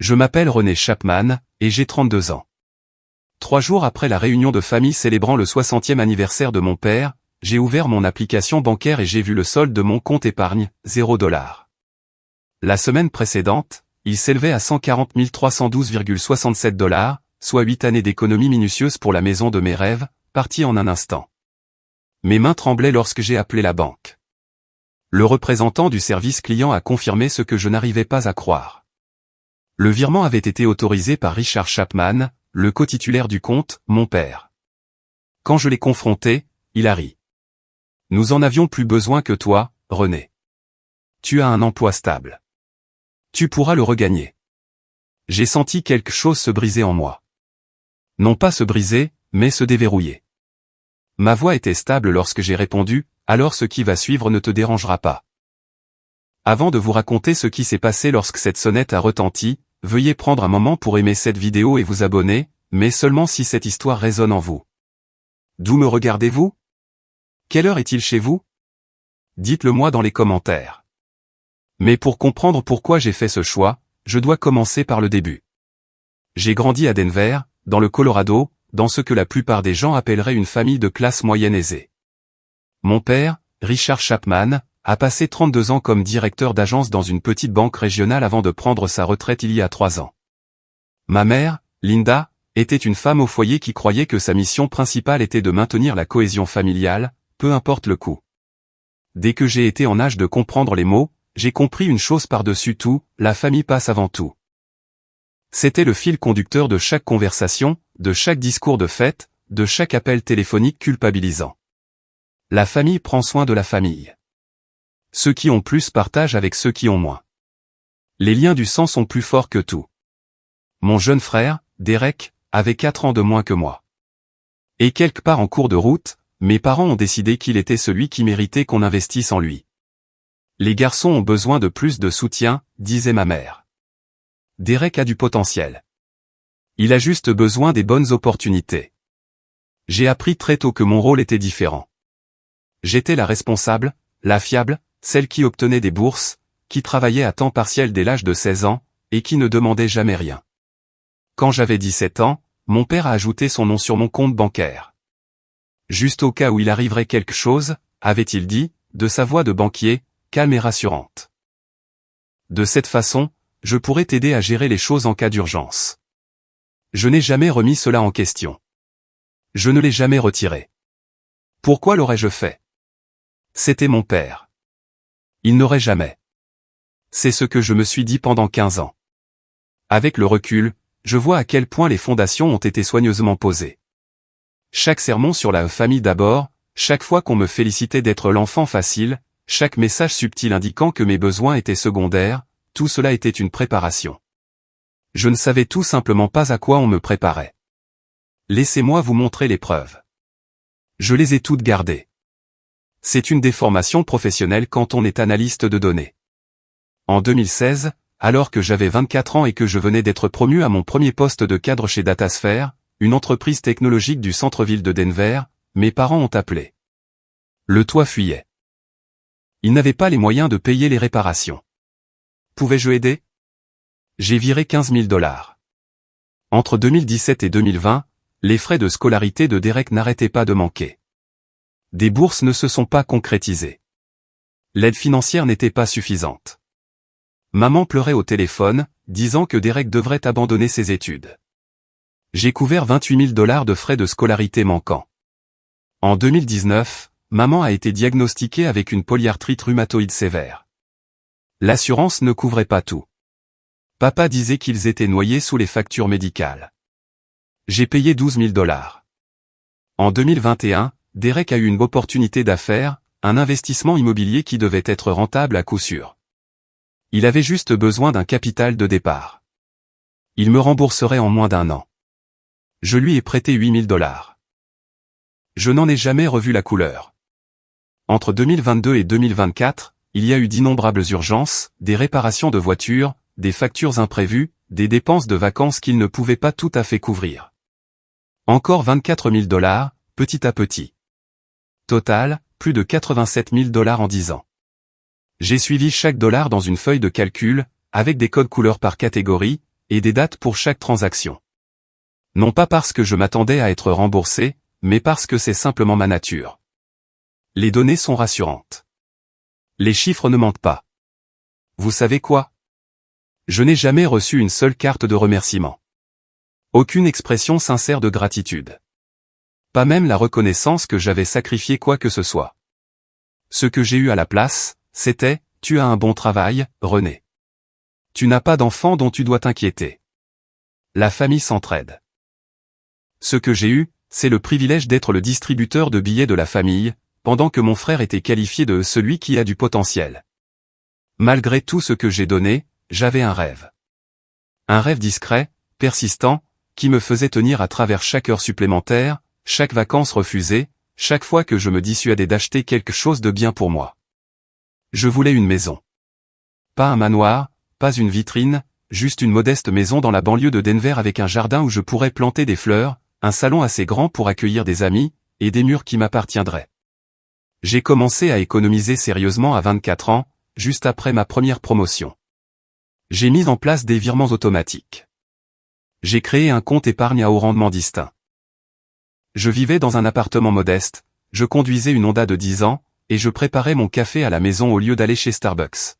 Je m'appelle René Chapman, et j'ai 32 ans. 3 jours après la réunion de famille célébrant le 60e anniversaire de mon père, j'ai ouvert mon application bancaire et j'ai vu le solde de mon compte épargne, $0. La semaine précédente, il s'élevait à 140 312,67 $, soit 8 années d'économie minutieuse pour la maison de mes rêves, partie en un instant. Mes mains tremblaient lorsque j'ai appelé la banque. Le représentant du service client a confirmé ce que je n'arrivais pas à croire. Le virement avait été autorisé par Richard Chapman, le co-titulaire du compte, mon père. Quand je l'ai confronté, il a ri. Nous en avions plus besoin que toi, René. Tu as un emploi stable. Tu pourras le regagner. J'ai senti quelque chose se briser en moi. Non pas se briser, mais se déverrouiller. Ma voix était stable lorsque j'ai répondu, alors ce qui va suivre ne te dérangera pas. Avant de vous raconter ce qui s'est passé lorsque cette sonnette a retenti, veuillez prendre un moment pour aimer cette vidéo et vous abonner, mais seulement si cette histoire résonne en vous. D'où me regardez-vous? Quelle heure est-il chez vous? Dites-le moi dans les commentaires. Mais pour comprendre pourquoi j'ai fait ce choix, je dois commencer par le début. J'ai grandi à Denver, dans le Colorado, dans ce que la plupart des gens appelleraient une famille de classe moyenne aisée. Mon père, Richard Chapman, a passé 32 ans comme directeur d'agence dans une petite banque régionale avant de prendre sa retraite il y a 3 ans. Ma mère, Linda, était une femme au foyer qui croyait que sa mission principale était de maintenir la cohésion familiale, peu importe le coût. Dès que j'ai été en âge de comprendre les mots, j'ai compris une chose par-dessus tout, la famille passe avant tout. C'était le fil conducteur de chaque conversation, de chaque discours de fête, de chaque appel téléphonique culpabilisant. La famille prend soin de la famille. Ceux qui ont plus partagent avec ceux qui ont moins. Les liens du sang sont plus forts que tout. Mon jeune frère, Derek, avait 4 ans de moins que moi. Et quelque part en cours de route, mes parents ont décidé qu'il était celui qui méritait qu'on investisse en lui. Les garçons ont besoin de plus de soutien, disait ma mère. Derek a du potentiel. Il a juste besoin des bonnes opportunités. J'ai appris très tôt que mon rôle était différent. J'étais la responsable, la fiable, celle qui obtenait des bourses, qui travaillait à temps partiel dès l'âge de 16 ans, et qui ne demandait jamais rien. Quand j'avais 17 ans, mon père a ajouté son nom sur mon compte bancaire. Juste au cas où il arriverait quelque chose, avait-il dit, de sa voix de banquier, calme et rassurante. De cette façon, je pourrais t'aider à gérer les choses en cas d'urgence. Je n'ai jamais remis cela en question. Je ne l'ai jamais retiré. Pourquoi l'aurais-je fait? C'était mon père. Il n'aurait jamais. C'est ce que je me suis dit pendant 15 ans. Avec le recul, je vois à quel point les fondations ont été soigneusement posées. Chaque sermon sur la famille d'abord, chaque fois qu'on me félicitait d'être l'enfant facile, chaque message subtil indiquant que mes besoins étaient secondaires, tout cela était une préparation. Je ne savais tout simplement pas à quoi on me préparait. Laissez-moi vous montrer les preuves. Je les ai toutes gardées. C'est une déformation professionnelle quand on est analyste de données. En 2016, alors que j'avais 24 ans et que je venais d'être promu à mon premier poste de cadre chez Datasphere, une entreprise technologique du centre-ville de Denver, mes parents ont appelé. Le toit fuyait. Ils n'avaient pas les moyens de payer les réparations. Pouvais-je aider? J'ai viré $15 000. Entre 2017 et 2020, les frais de scolarité de Derek n'arrêtaient pas de manquer. Des bourses ne se sont pas concrétisées. L'aide financière n'était pas suffisante. Maman pleurait au téléphone, disant que Derek devrait abandonner ses études. J'ai couvert $28 000 de frais de scolarité manquants. En 2019, maman a été diagnostiquée avec une polyarthrite rhumatoïde sévère. L'assurance ne couvrait pas tout. Papa disait qu'ils étaient noyés sous les factures médicales. J'ai payé $12 000. En 2021, Derek a eu une opportunité d'affaires, un investissement immobilier qui devait être rentable à coup sûr. Il avait juste besoin d'un capital de départ. Il me rembourserait en moins d'1 an. Je lui ai prêté $8 000. Je n'en ai jamais revu la couleur. Entre 2022 et 2024, il y a eu d'innombrables urgences, des réparations de voitures, des factures imprévues, des dépenses de vacances qu'il ne pouvait pas tout à fait couvrir. Encore $24 000, petit à petit. Total, plus de $87 000 en 10 ans. J'ai suivi chaque dollar dans une feuille de calcul, avec des codes couleurs par catégorie, et des dates pour chaque transaction. Non pas parce que je m'attendais à être remboursé, mais parce que c'est simplement ma nature. Les données sont rassurantes. Les chiffres ne mentent pas. Vous savez quoi? Je n'ai jamais reçu une seule carte de remerciement. Aucune expression sincère de gratitude. Pas même la reconnaissance que j'avais sacrifié quoi que ce soit. Ce que j'ai eu à la place, c'était « Tu as un bon travail, René. Tu n'as pas d'enfant dont tu dois t'inquiéter. La famille s'entraide. » Ce que j'ai eu, c'est le privilège d'être le distributeur de billets de la famille, pendant que mon frère était qualifié de « celui qui a du potentiel ». Malgré tout ce que j'ai donné, j'avais un rêve. Un rêve discret, persistant, qui me faisait tenir à travers chaque heure supplémentaire, chaque vacance refusée, chaque fois que je me dissuadais d'acheter quelque chose de bien pour moi. Je voulais une maison. Pas un manoir, pas une vitrine, juste une modeste maison dans la banlieue de Denver avec un jardin où je pourrais planter des fleurs, un salon assez grand pour accueillir des amis, et des murs qui m'appartiendraient. J'ai commencé à économiser sérieusement à 24 ans, juste après ma première promotion. J'ai mis en place des virements automatiques. J'ai créé un compte épargne à haut rendement distinct. Je vivais dans un appartement modeste, je conduisais une Honda de 10 ans, et je préparais mon café à la maison au lieu d'aller chez Starbucks.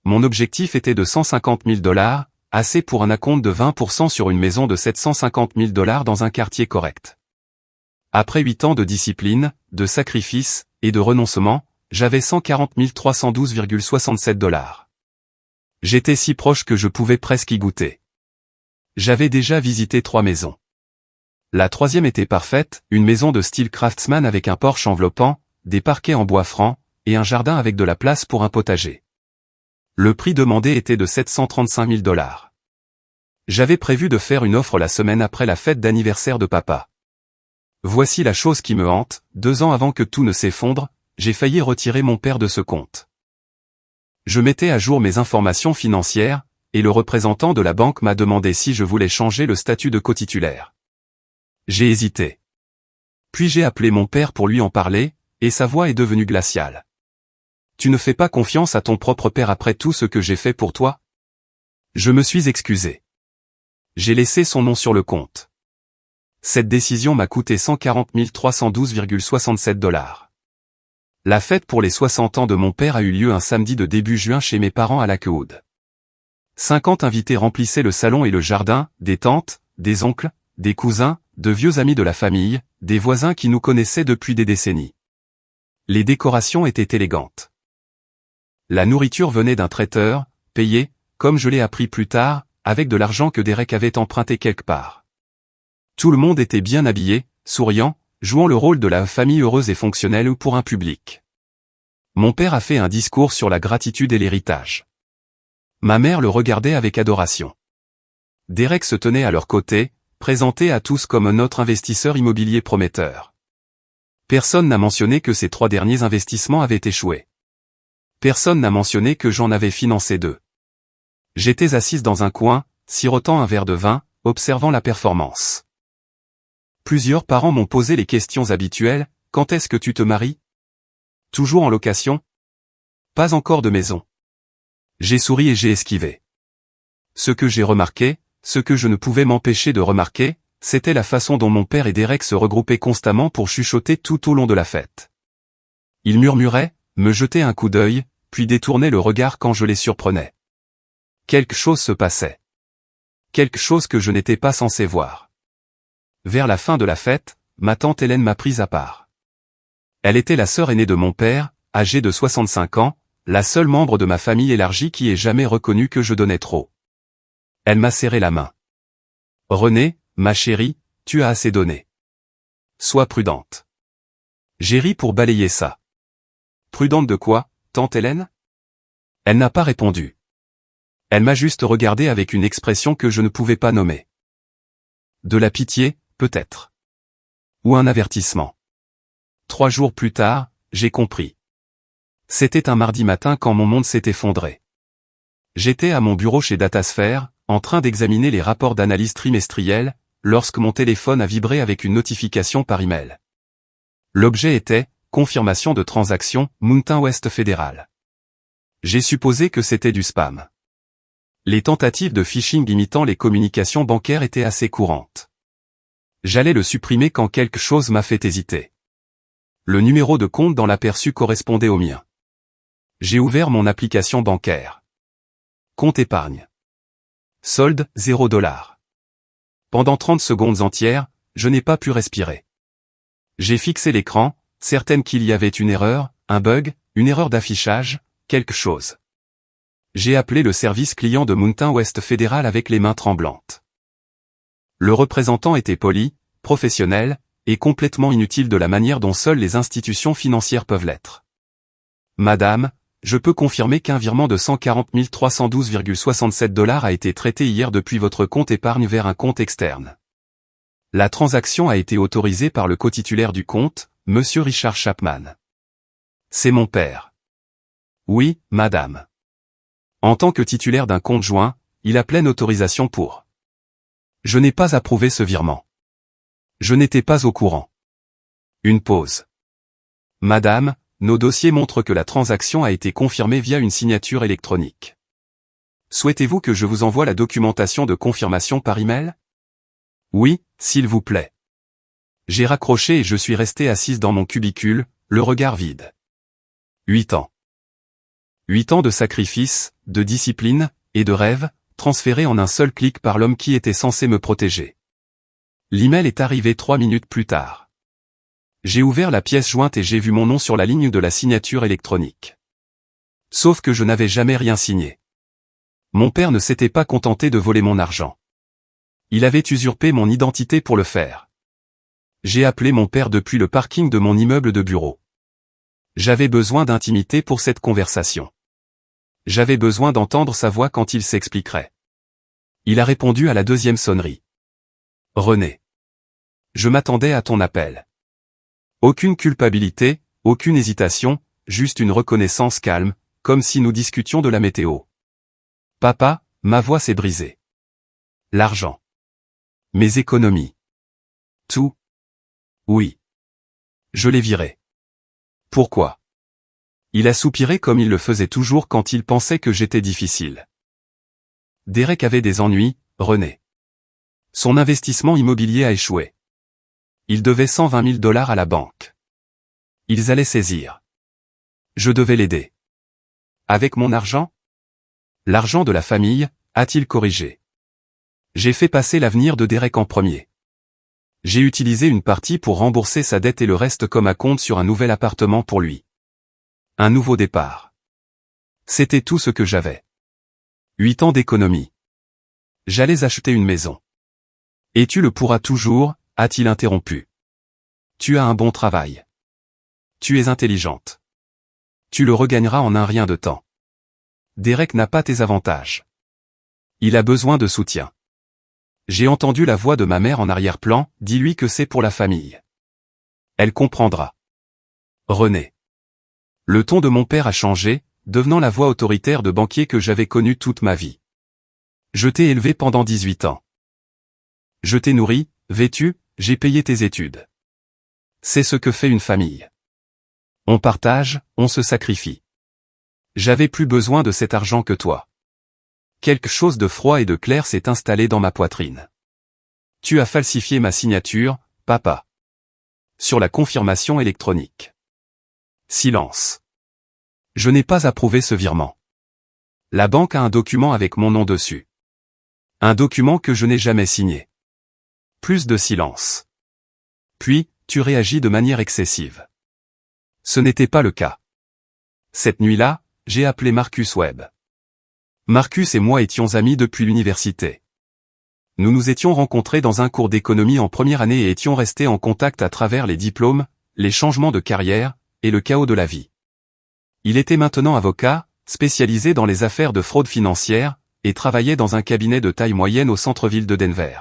Mon objectif était de 150 000 $, assez pour un acompte de 20% sur une maison de 750 000 $ dans un quartier correct. Après 8 ans de discipline, de sacrifice, et de renoncement, j'avais 140 312,67 $. J'étais si proche que je pouvais presque y goûter. J'avais déjà visité 3 maisons. La troisième était parfaite, une maison de style craftsman avec un porche enveloppant, des parquets en bois franc, et un jardin avec de la place pour un potager. Le prix demandé était de 735 000 $. J'avais prévu de faire une offre la semaine après la fête d'anniversaire de papa. Voici la chose qui me hante, 2 ans avant que tout ne s'effondre, j'ai failli retirer mon père de ce compte. Je mettais à jour mes informations financières, et le représentant de la banque m'a demandé si je voulais changer le statut de cotitulaire. J'ai hésité. Puis j'ai appelé mon père pour lui en parler, et sa voix est devenue glaciale. Tu ne fais pas confiance à ton propre père après tout ce que j'ai fait pour toi? Je me suis excusé. J'ai laissé son nom sur le compte. Cette décision m'a coûté 140 312,67 $. La fête pour les 60 ans de mon père a eu lieu un samedi de début juin chez mes parents à Lakewood. 50 invités remplissaient le salon et le jardin, des tantes, des oncles, des cousins, de vieux amis de la famille, des voisins qui nous connaissaient depuis des décennies. Les décorations étaient élégantes. La nourriture venait d'un traiteur, payé, comme je l'ai appris plus tard, avec de l'argent que Derek avait emprunté quelque part. Tout le monde était bien habillé, souriant, jouant le rôle de la famille heureuse et fonctionnelle pour un public. Mon père a fait un discours sur la gratitude et l'héritage. Ma mère le regardait avec adoration. Derek se tenait à leur côté, présenté à tous comme un autre investisseur immobilier prometteur. Personne n'a mentionné que ces 3 derniers investissements avaient échoué. Personne n'a mentionné que j'en avais financé 2. J'étais assise dans un coin, sirotant un verre de vin, observant la performance. Plusieurs parents m'ont posé les questions habituelles, quand est-ce que tu te maries? Toujours en location? Pas encore de maison. J'ai souri et j'ai esquivé. Ce que j'ai remarqué, ce que je ne pouvais m'empêcher de remarquer, c'était la façon dont mon père et Derek se regroupaient constamment pour chuchoter tout au long de la fête. Ils murmuraient, me jetaient un coup d'œil, puis détournaient le regard quand je les surprenais. Quelque chose se passait. Quelque chose que je n'étais pas censé voir. Vers la fin de la fête, ma tante Hélène m'a prise à part. Elle était la sœur aînée de mon père, âgée de 65 ans, la seule membre de ma famille élargie qui ait jamais reconnu que je donnais trop. Elle m'a serré la main. René, ma chérie, tu as assez donné. Sois prudente. J'ai ri pour balayer ça. Prudente de quoi, tante Hélène? Elle n'a pas répondu. Elle m'a juste regardé avec une expression que je ne pouvais pas nommer. De la pitié, peut-être. Ou un avertissement. 3 jours plus tard, j'ai compris. C'était un mardi matin quand mon monde s'est effondré. J'étais à mon bureau chez Datasphere, en train d'examiner les rapports d'analyse trimestriels, lorsque mon téléphone a vibré avec une notification par email. L'objet était « Confirmation de transaction, Mountain West Fédéral ». J'ai supposé que c'était du spam. Les tentatives de phishing imitant les communications bancaires étaient assez courantes. J'allais le supprimer quand quelque chose m'a fait hésiter. Le numéro de compte dans l'aperçu correspondait au mien. J'ai ouvert mon application bancaire. Compte épargne. Solde, $0. Pendant 30 secondes entières, je n'ai pas pu respirer. J'ai fixé l'écran, certaine qu'il y avait une erreur, un bug, une erreur d'affichage, quelque chose. J'ai appelé le service client de Mountain West Federal avec les mains tremblantes. Le représentant était poli, professionnel, et complètement inutile de la manière dont seules les institutions financières peuvent l'être. Madame, je peux confirmer qu'un virement de 140 312,67 $ a été traité hier depuis votre compte épargne vers un compte externe. La transaction a été autorisée par le cotitulaire du compte, Monsieur Richard Chapman. C'est mon père. Oui, madame. En tant que titulaire d'un compte joint, il a pleine autorisation pour. Je n'ai pas approuvé ce virement. Je n'étais pas au courant. Une pause. Madame, nos dossiers montrent que la transaction a été confirmée via une signature électronique. Souhaitez-vous que je vous envoie la documentation de confirmation par email? Oui, s'il vous plaît. J'ai raccroché et je suis resté assise dans mon cubicule, le regard vide. 8 ans. 8 ans de sacrifice, de discipline, et de rêve, transférés en un seul clic par l'homme qui était censé me protéger. L'email est arrivé 3 minutes plus tard. J'ai ouvert la pièce jointe et j'ai vu mon nom sur la ligne de la signature électronique. Sauf que je n'avais jamais rien signé. Mon père ne s'était pas contenté de voler mon argent. Il avait usurpé mon identité pour le faire. J'ai appelé mon père depuis le parking de mon immeuble de bureau. J'avais besoin d'intimité pour cette conversation. J'avais besoin d'entendre sa voix quand il s'expliquerait. Il a répondu à la deuxième sonnerie. René. Je m'attendais à ton appel. Aucune culpabilité, aucune hésitation, juste une reconnaissance calme, comme si nous discutions de la météo. Papa, ma voix s'est brisée. L'argent. Mes économies. Tout. Oui. Je l'ai viré. Pourquoi? Il a soupiré comme il le faisait toujours quand il pensait que j'étais difficile. Derek avait des ennuis, René. Son investissement immobilier a échoué. Il devait 120 000 $ à la banque. Ils allaient saisir. Je devais l'aider. Avec mon argent? L'argent de la famille, a-t-il corrigé. J'ai fait passer l'avenir de Derek en premier. J'ai utilisé une partie pour rembourser sa dette et le reste comme acompte sur un nouvel appartement pour lui. Un nouveau départ. C'était tout ce que j'avais. 8 ans d'économie. J'allais acheter une maison. Et tu le pourras toujours, a-t-il interrompu. Tu as un bon travail. Tu es intelligente. Tu le regagneras en un rien de temps. Derek n'a pas tes avantages. Il a besoin de soutien. J'ai entendu la voix de ma mère en arrière-plan, dis-lui que c'est pour la famille. Elle comprendra. René. Le ton de mon père a changé, devenant la voix autoritaire de banquier que j'avais connue toute ma vie. Je t'ai élevé pendant 18 ans. Je t'ai nourri, vêtu, j'ai payé tes études. C'est ce que fait une famille. On partage, on se sacrifie. J'avais plus besoin de cet argent que toi. Quelque chose de froid et de clair s'est installé dans ma poitrine. Tu as falsifié ma signature, papa. Sur la confirmation électronique. Silence. Je n'ai pas approuvé ce virement. La banque a un document avec mon nom dessus. Un document que je n'ai jamais signé. Plus de silence. Puis, tu réagis de manière excessive. Ce n'était pas le cas. Cette nuit-là, j'ai appelé Marcus Webb. Marcus et moi étions amis depuis l'université. Nous nous étions rencontrés dans un cours d'économie en première année et étions restés en contact à travers les diplômes, les changements de carrière, et le chaos de la vie. Il était maintenant avocat, spécialisé dans les affaires de fraude financière, et travaillait dans un cabinet de taille moyenne au centre-ville de Denver.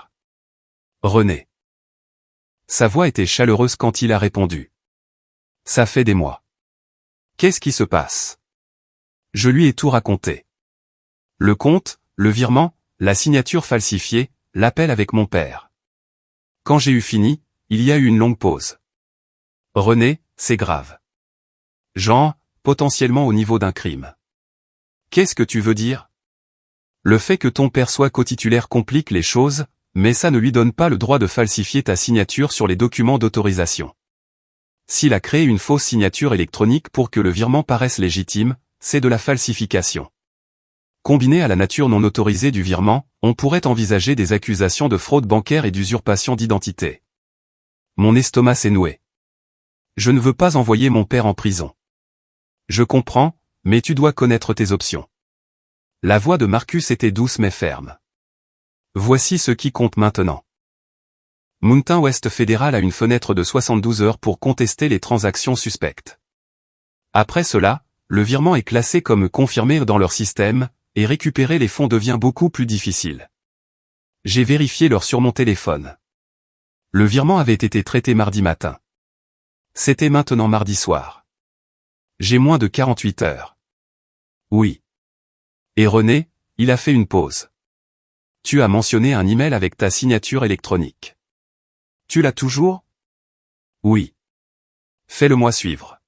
René. Sa voix était chaleureuse quand il a répondu. Ça fait des mois. Qu'est-ce qui se passe? Je lui ai tout raconté. Le compte, le virement, la signature falsifiée, l'appel avec mon père. Quand j'ai eu fini, il y a eu une longue pause. René, c'est grave. Genre, potentiellement au niveau d'un crime. Qu'est-ce que tu veux dire? Le fait que ton père soit cotitulaire complique les choses, mais ça ne lui donne pas le droit de falsifier ta signature sur les documents d'autorisation. S'il a créé une fausse signature électronique pour que le virement paraisse légitime, c'est de la falsification. Combiné à la nature non autorisée du virement, on pourrait envisager des accusations de fraude bancaire et d'usurpation d'identité. Mon estomac s'est noué. Je ne veux pas envoyer mon père en prison. Je comprends, mais tu dois connaître tes options. La voix de Marcus était douce mais ferme. Voici ce qui compte maintenant. Mountain West Fédéral a une fenêtre de 72 heures pour contester les transactions suspectes. Après cela, le virement est classé comme confirmé dans leur système, et récupérer les fonds devient beaucoup plus difficile. J'ai vérifié sur mon téléphone. Le virement avait été traité mardi matin. C'était maintenant mardi soir. J'ai moins de 48 heures. Oui. Et René, il a fait une pause. Tu as mentionné un email avec ta signature électronique. Tu l'as toujours? Oui. Fais-le-moi suivre.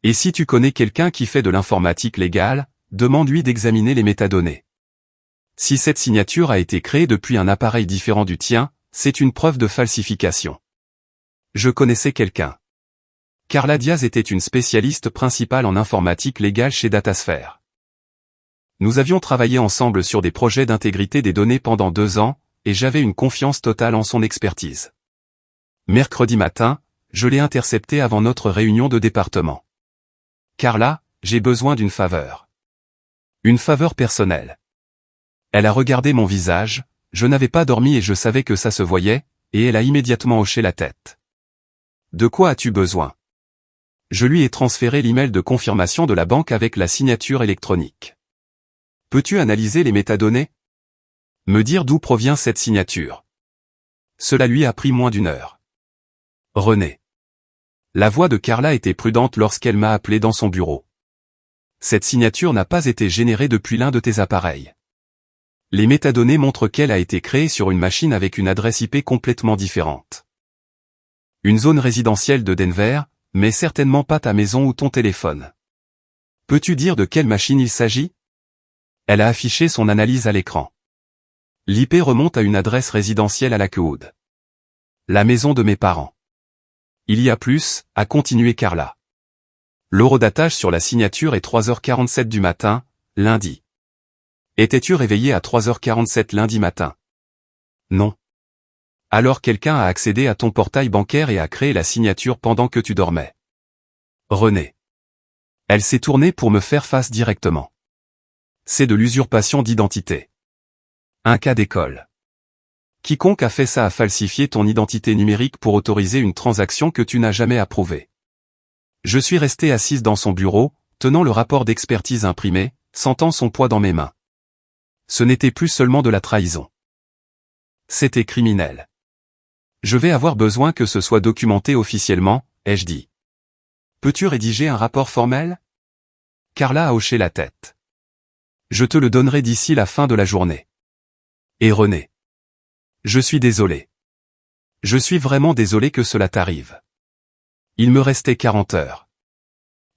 Et si tu connais quelqu'un qui fait de l'informatique légale, demande-lui d'examiner les métadonnées. Si cette signature a été créée depuis un appareil différent du tien, c'est une preuve de falsification. Je connaissais quelqu'un. Carla Diaz était une spécialiste principale en informatique légale chez Datasphere. Nous avions travaillé ensemble sur des projets d'intégrité des données pendant 2 ans, et j'avais une confiance totale en son expertise. Mercredi matin, je l'ai interceptée avant notre réunion de département. Carla, j'ai besoin d'une faveur. Une faveur personnelle. Elle a regardé mon visage, je n'avais pas dormi et je savais que ça se voyait, et elle a immédiatement hoché la tête. De quoi as-tu besoin? Je lui ai transféré l'email de confirmation de la banque avec la signature électronique. Peux-tu analyser les métadonnées? Me dire d'où provient cette signature? Cela lui a pris moins d'1 heure. René. La voix de Carla était prudente lorsqu'elle m'a appelé dans son bureau. Cette signature n'a pas été générée depuis l'un de tes appareils. Les métadonnées montrent qu'elle a été créée sur une machine avec une adresse IP complètement différente. Une zone résidentielle de Denver, mais certainement pas ta maison ou ton téléphone. Peux-tu dire de quelle machine il s'agit? Elle a affiché son analyse à l'écran. L'IP remonte à une adresse résidentielle à Lakewood. La maison de mes parents. Il y a plus, a continué Carla. L'horodatage sur la signature est 3h47 du matin, lundi. Étais-tu réveillé à 3h47 lundi matin? Non. Alors quelqu'un a accédé à ton portail bancaire et a créé la signature pendant que tu dormais. René. Elle s'est tournée pour me faire face directement. C'est de l'usurpation d'identité. Un cas d'école. Quiconque a fait ça a falsifié ton identité numérique pour autoriser une transaction que tu n'as jamais approuvée. Je suis resté assise dans son bureau, tenant le rapport d'expertise imprimé, sentant son poids dans mes mains. Ce n'était plus seulement de la trahison. C'était criminel. Je vais avoir besoin que ce soit documenté officiellement, ai-je dit. Peux-tu rédiger un rapport formel? Carla a hoché la tête. Je te le donnerai d'ici la fin de la journée. Et René. Je suis désolé. Je suis vraiment désolé que cela t'arrive. Il me restait 40 heures.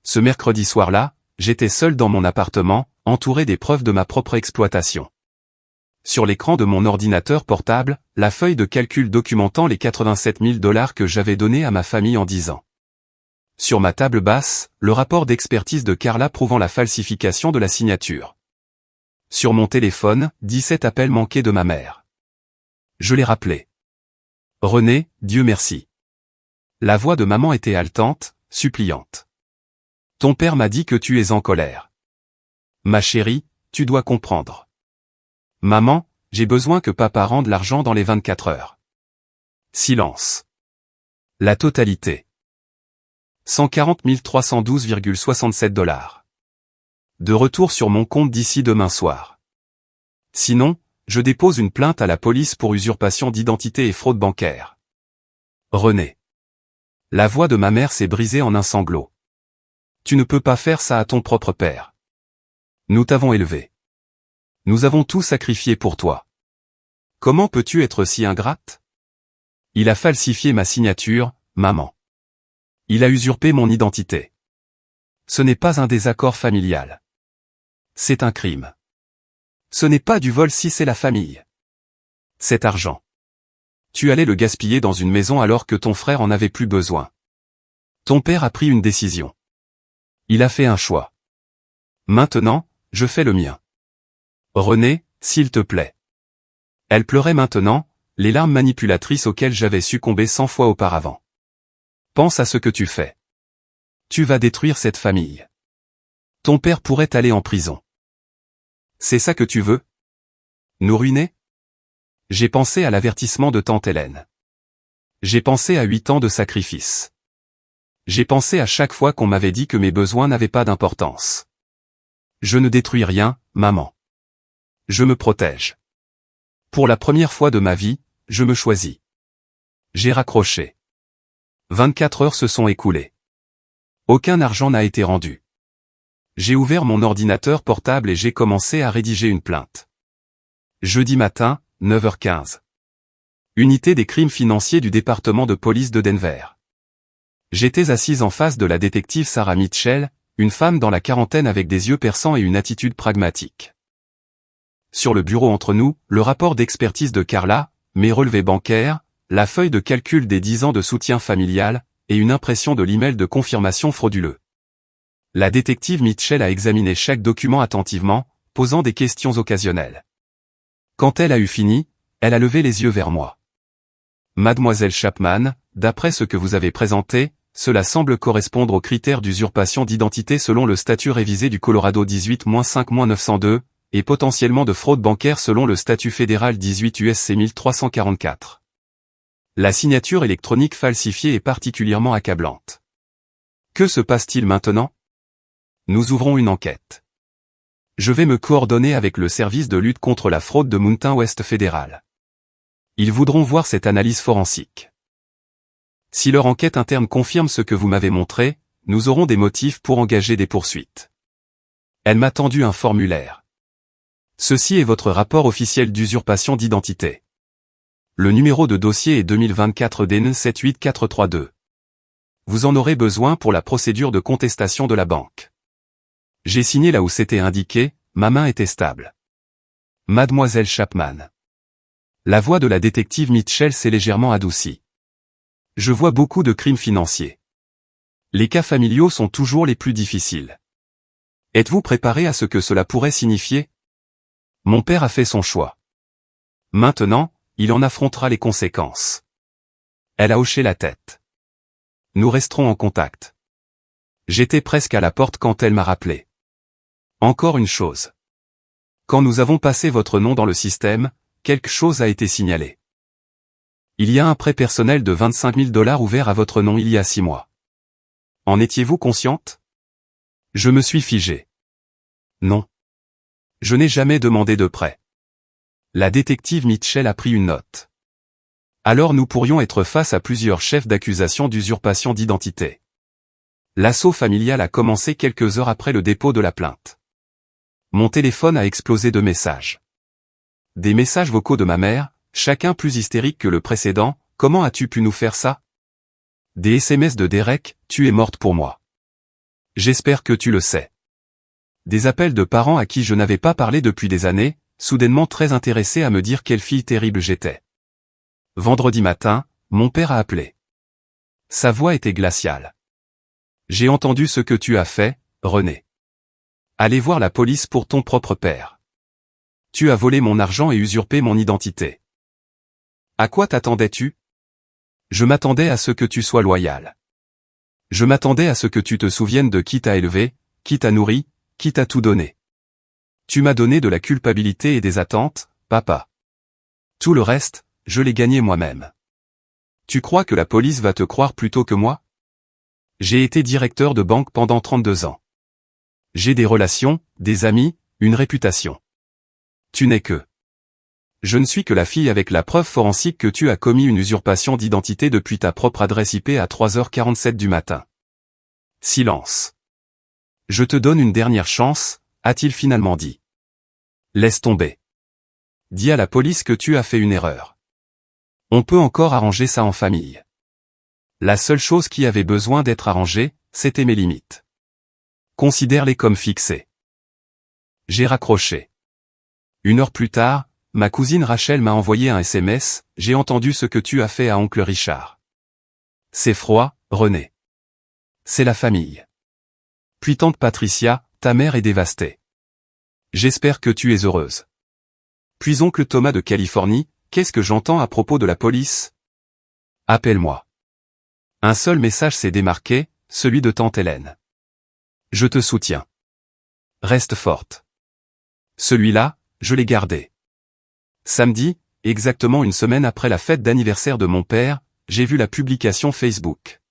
Ce mercredi soir-là, j'étais seul dans mon appartement, entouré des preuves de ma propre exploitation. Sur l'écran de mon ordinateur portable, la feuille de calcul documentant les 87 000 $ que j'avais donnés à ma famille en 10 ans. Sur ma table basse, le rapport d'expertise de Carla prouvant la falsification de la signature. Sur mon téléphone, 17 appels manqués de ma mère. Je l'ai rappelé. René, Dieu merci. La voix de maman était haletante, suppliante. Ton père m'a dit que tu es en colère. Ma chérie, tu dois comprendre. Maman, j'ai besoin que papa rende l'argent dans les 24 heures. Silence. La totalité. 140 312,67 $. De retour sur mon compte d'ici demain soir. Sinon, je dépose une plainte à la police pour usurpation d'identité et fraude bancaire. René. La voix de ma mère s'est brisée en un sanglot. Tu ne peux pas faire ça à ton propre père. Nous t'avons élevé. Nous avons tout sacrifié pour toi. Comment peux-tu être si ingrate? Il a falsifié ma signature, maman. Il a usurpé mon identité. Ce n'est pas un désaccord familial. C'est un crime. Ce n'est pas du vol si c'est la famille. Cet argent. Tu allais le gaspiller dans une maison alors que ton frère en avait plus besoin. Ton père a pris une décision. Il a fait un choix. Maintenant, je fais le mien. René, s'il te plaît. Elle pleurait maintenant, les larmes manipulatrices auxquelles j'avais succombé 100 fois auparavant. Pense à ce que tu fais. Tu vas détruire cette famille. Ton père pourrait aller en prison. C'est ça que tu veux? Nous ruiner? J'ai pensé à l'avertissement de tante Hélène. J'ai pensé à 8 ans de sacrifice. J'ai pensé à chaque fois qu'on m'avait dit que mes besoins n'avaient pas d'importance. Je ne détruis rien, maman. Je me protège. Pour la première fois de ma vie, je me choisis. J'ai raccroché. 24 heures se sont écoulées. Aucun argent n'a été rendu. J'ai ouvert mon ordinateur portable et j'ai commencé à rédiger une plainte. Jeudi matin, 9h15. Unité des crimes financiers du département de police de Denver. J'étais assise en face de la détective Sarah Mitchell, une femme dans la quarantaine avec des yeux perçants et une attitude pragmatique. Sur le bureau entre nous, le rapport d'expertise de Carla, mes relevés bancaires, la feuille de calcul des 10 ans de soutien familial, et une impression de l'email de confirmation frauduleux. La détective Mitchell a examiné chaque document attentivement, posant des questions occasionnelles. Quand elle a eu fini, elle a levé les yeux vers moi. Mademoiselle Chapman, d'après ce que vous avez présenté, cela semble correspondre aux critères d'usurpation d'identité selon le statut révisé du Colorado 18-5-902, et potentiellement de fraude bancaire selon le statut fédéral 18 USC 1344. La signature électronique falsifiée est particulièrement accablante. Que se passe-t-il maintenant? Nous ouvrons une enquête. Je vais me coordonner avec le service de lutte contre la fraude de Mountain West fédéral. Ils voudront voir cette analyse forensique. Si leur enquête interne confirme ce que vous m'avez montré, nous aurons des motifs pour engager des poursuites. Elle m'a tendu un formulaire. Ceci est votre rapport officiel d'usurpation d'identité. Le numéro de dossier est 2024 DN 78432. Vous en aurez besoin pour la procédure de contestation de la banque. J'ai signé là où c'était indiqué, ma main était stable. Mademoiselle Chapman. La voix de la détective Mitchell s'est légèrement adoucie. Je vois beaucoup de crimes financiers. Les cas familiaux sont toujours les plus difficiles. Êtes-vous préparé à ce que cela pourrait signifier? Mon père a fait son choix. Maintenant, il en affrontera les conséquences. Elle a hoché la tête. Nous resterons en contact. J'étais presque à la porte quand elle m'a rappelé. Encore une chose. Quand nous avons passé votre nom dans le système, quelque chose a été signalé. Il y a un prêt personnel de 25 000 $ ouvert à votre nom il y a 6 mois. En étiez-vous consciente? Je me suis figé. Non. Je n'ai jamais demandé de prêt. La détective Mitchell a pris une note. Alors nous pourrions être face à plusieurs chefs d'accusation d'usurpation d'identité. L'assaut familial a commencé quelques heures après le dépôt de la plainte. Mon téléphone a explosé de messages. Des messages vocaux de ma mère, chacun plus hystérique que le précédent. Comment as-tu pu nous faire ça? Des SMS de Derek, tu es morte pour moi. J'espère que tu le sais. Des appels de parents à qui je n'avais pas parlé depuis des années, soudainement très intéressés à me dire quelle fille terrible j'étais. Vendredi matin, mon père a appelé. Sa voix était glaciale. J'ai entendu ce que tu as fait, René. Allez voir la police pour ton propre père. Tu as volé mon argent et usurpé mon identité. À quoi t'attendais-tu? Je m'attendais à ce que tu sois loyal. Je m'attendais à ce que tu te souviennes de qui t'a élevé, qui t'a nourri, qui t'a tout donné. Tu m'as donné de la culpabilité et des attentes, papa. Tout le reste, je l'ai gagné moi-même. Tu crois que la police va te croire plutôt que moi? J'ai été directeur de banque pendant 32 ans. J'ai des relations, des amis, une réputation. Tu n'es que. Je ne suis que la fille avec la preuve forensique que tu as commis une usurpation d'identité depuis ta propre adresse IP à 3h47 du matin. Silence. Je te donne une dernière chance, a-t-il finalement dit. Laisse tomber. Dis à la police que tu as fait une erreur. On peut encore arranger ça en famille. La seule chose qui avait besoin d'être arrangée, c'était mes limites. Considère-les comme fixées. J'ai raccroché. Une heure plus tard, ma cousine Rachel m'a envoyé un SMS, « J'ai entendu ce que tu as fait à oncle Richard. C'est froid, René. C'est la famille. » Puis tante Patricia, « Ta mère est dévastée. J'espère que tu es heureuse. » Puis oncle Thomas de Californie, « Qu'est-ce que j'entends à propos de la police? Appelle-moi. » Un seul message s'est démarqué, celui de tante Hélène. « Je te soutiens. Reste forte. » Celui-là, je l'ai gardé. Samedi, exactement une semaine après la fête d'anniversaire de mon père, j'ai vu la publication Facebook.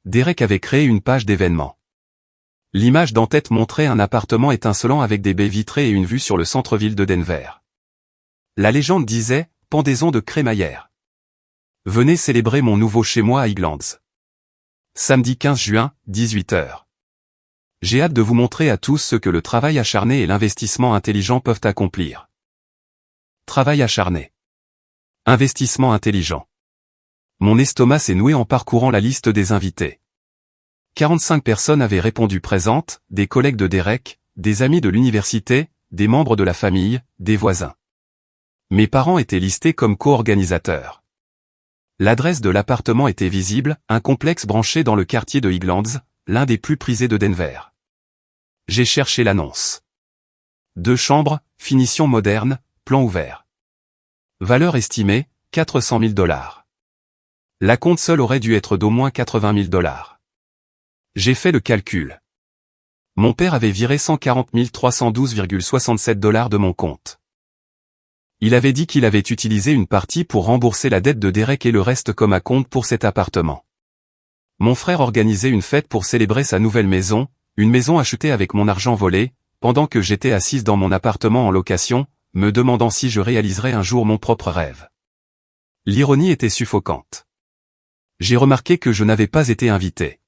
Derek avait créé une page d'événements. L'image d'en-tête montrait un appartement étincelant avec des baies vitrées et une vue sur le centre-ville de Denver. La légende disait, « Pendaison de crémaillère. Venez célébrer mon nouveau chez moi à Highlands. » Samedi 15 juin, 18 h. J'ai hâte de vous montrer à tous ce que le travail acharné et l'investissement intelligent peuvent accomplir. Travail acharné. Investissement intelligent. Mon estomac s'est noué en parcourant la liste des invités. 45 personnes avaient répondu présentes, des collègues de Derek, des amis de l'université, des membres de la famille, des voisins. Mes parents étaient listés comme co-organisateurs. L'adresse de l'appartement était visible, un complexe branché dans le quartier de Highlands, l'un des plus prisés de Denver. J'ai cherché l'annonce. 2 chambres, finition moderne, plan ouvert. Valeur estimée, 400 000 $. L'acompte seul aurait dû être d'au moins 80 000 $. J'ai fait le calcul. Mon père avait viré 140 312,67 $ de mon compte. Il avait dit qu'il avait utilisé une partie pour rembourser la dette de Derek et le reste comme acompte pour cet appartement. Mon frère organisait une fête pour célébrer sa nouvelle maison, une maison achetée avec mon argent volé, pendant que j'étais assise dans mon appartement en location, me demandant si je réaliserais un jour mon propre rêve. L'ironie était suffocante. J'ai remarqué que je n'avais pas été invité.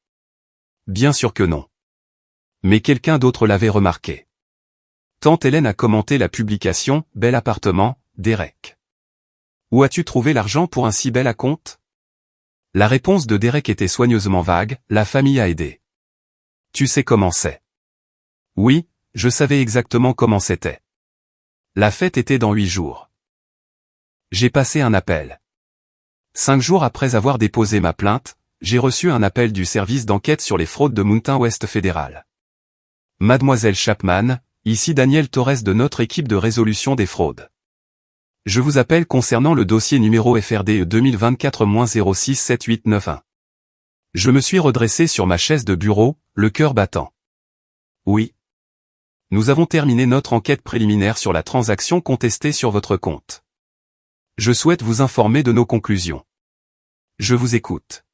Bien sûr que non. Mais quelqu'un d'autre l'avait remarqué. Tante Hélène a commenté la publication, « Bel appartement, Derek. Où as-tu trouvé l'argent pour un si bel acompte ?» La réponse de Derek était soigneusement vague, « La famille a aidé. » Tu sais comment c'est. Oui, je savais exactement comment c'était. La fête était dans 8 jours. J'ai passé un appel. 5 jours après avoir déposé ma plainte, j'ai reçu un appel du service d'enquête sur les fraudes de Mountain West Fédéral. Mademoiselle Chapman, ici Daniel Torres de notre équipe de résolution des fraudes. Je vous appelle concernant le dossier numéro FRDE 2024-067891. Je me suis redressé sur ma chaise de bureau, le cœur battant. Oui. Nous avons terminé notre enquête préliminaire sur la transaction contestée sur votre compte. Je souhaite vous informer de nos conclusions. Je vous écoute.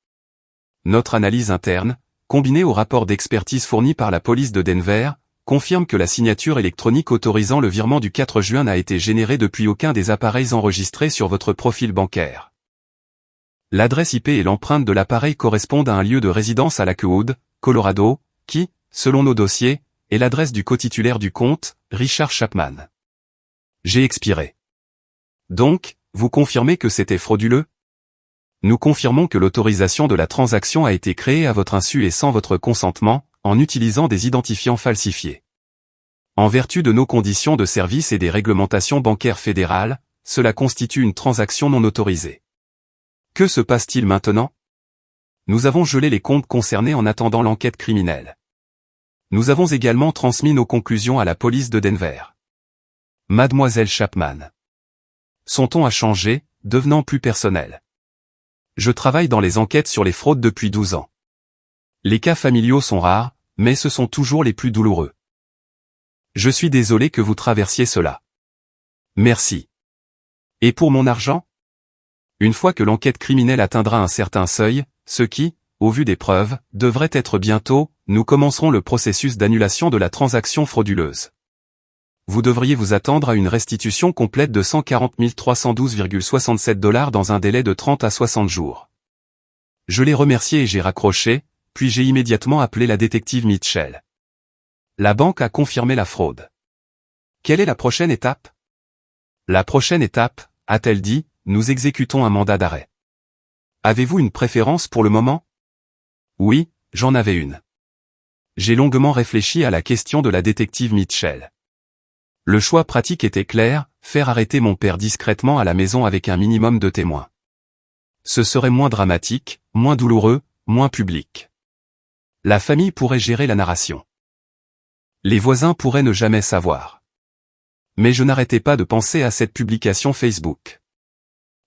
Notre analyse interne, combinée au rapport d'expertise fourni par la police de Denver, confirme que la signature électronique autorisant le virement du 4 juin n'a été générée depuis aucun des appareils enregistrés sur votre profil bancaire. L'adresse IP et l'empreinte de l'appareil correspondent à un lieu de résidence à Lakewood, Colorado, qui, selon nos dossiers, est l'adresse du cotitulaire du compte, Richard Chapman. J'ai expiré. Donc, vous confirmez que c'était frauduleux? Nous confirmons que l'autorisation de la transaction a été créée à votre insu et sans votre consentement, en utilisant des identifiants falsifiés. En vertu de nos conditions de service et des réglementations bancaires fédérales, cela constitue une transaction non autorisée. Que se passe-t-il maintenant? Nous avons gelé les comptes concernés en attendant l'enquête criminelle. Nous avons également transmis nos conclusions à la police de Denver. Mademoiselle Chapman. Son ton a changé, devenant plus personnel. Je travaille dans les enquêtes sur les fraudes depuis 12 ans. Les cas familiaux sont rares, mais ce sont toujours les plus douloureux. Je suis désolé que vous traversiez cela. Merci. Et pour mon argent? Une fois que l'enquête criminelle atteindra un certain seuil, ce qui, au vu des preuves, devrait être bientôt, nous commencerons le processus d'annulation de la transaction frauduleuse. Vous devriez vous attendre à une restitution complète de 140 312,67 $ dans un délai de 30 à 60 jours. Je l'ai remercié et j'ai raccroché, puis j'ai immédiatement appelé la détective Mitchell. La banque a confirmé la fraude. Quelle est la prochaine étape? La prochaine étape, a-t-elle dit, nous exécutons un mandat d'arrêt. Avez-vous une préférence pour le moment? Oui, j'en avais une. J'ai longuement réfléchi à la question de la détective Mitchell. Le choix pratique était clair, faire arrêter mon père discrètement à la maison avec un minimum de témoins. Ce serait moins dramatique, moins douloureux, moins public. La famille pourrait gérer la narration. Les voisins pourraient ne jamais savoir. Mais je n'arrêtais pas de penser à cette publication Facebook.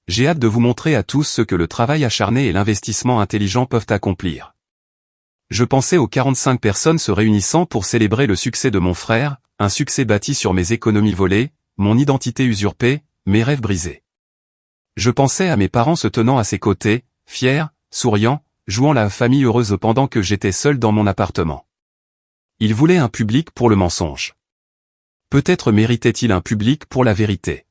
J'ai hâte de vous montrer à tous ce que le travail acharné et l'investissement intelligent peuvent accomplir. Je pensais aux 45 personnes se réunissant pour célébrer le succès de mon frère, un succès bâti sur mes économies volées, mon identité usurpée, mes rêves brisés. Je pensais à mes parents se tenant à ses côtés, fiers, souriants, jouant la famille heureuse pendant que j'étais seul dans mon appartement. Ils voulaient un public pour le mensonge. Peut-être méritait-il un public pour la vérité.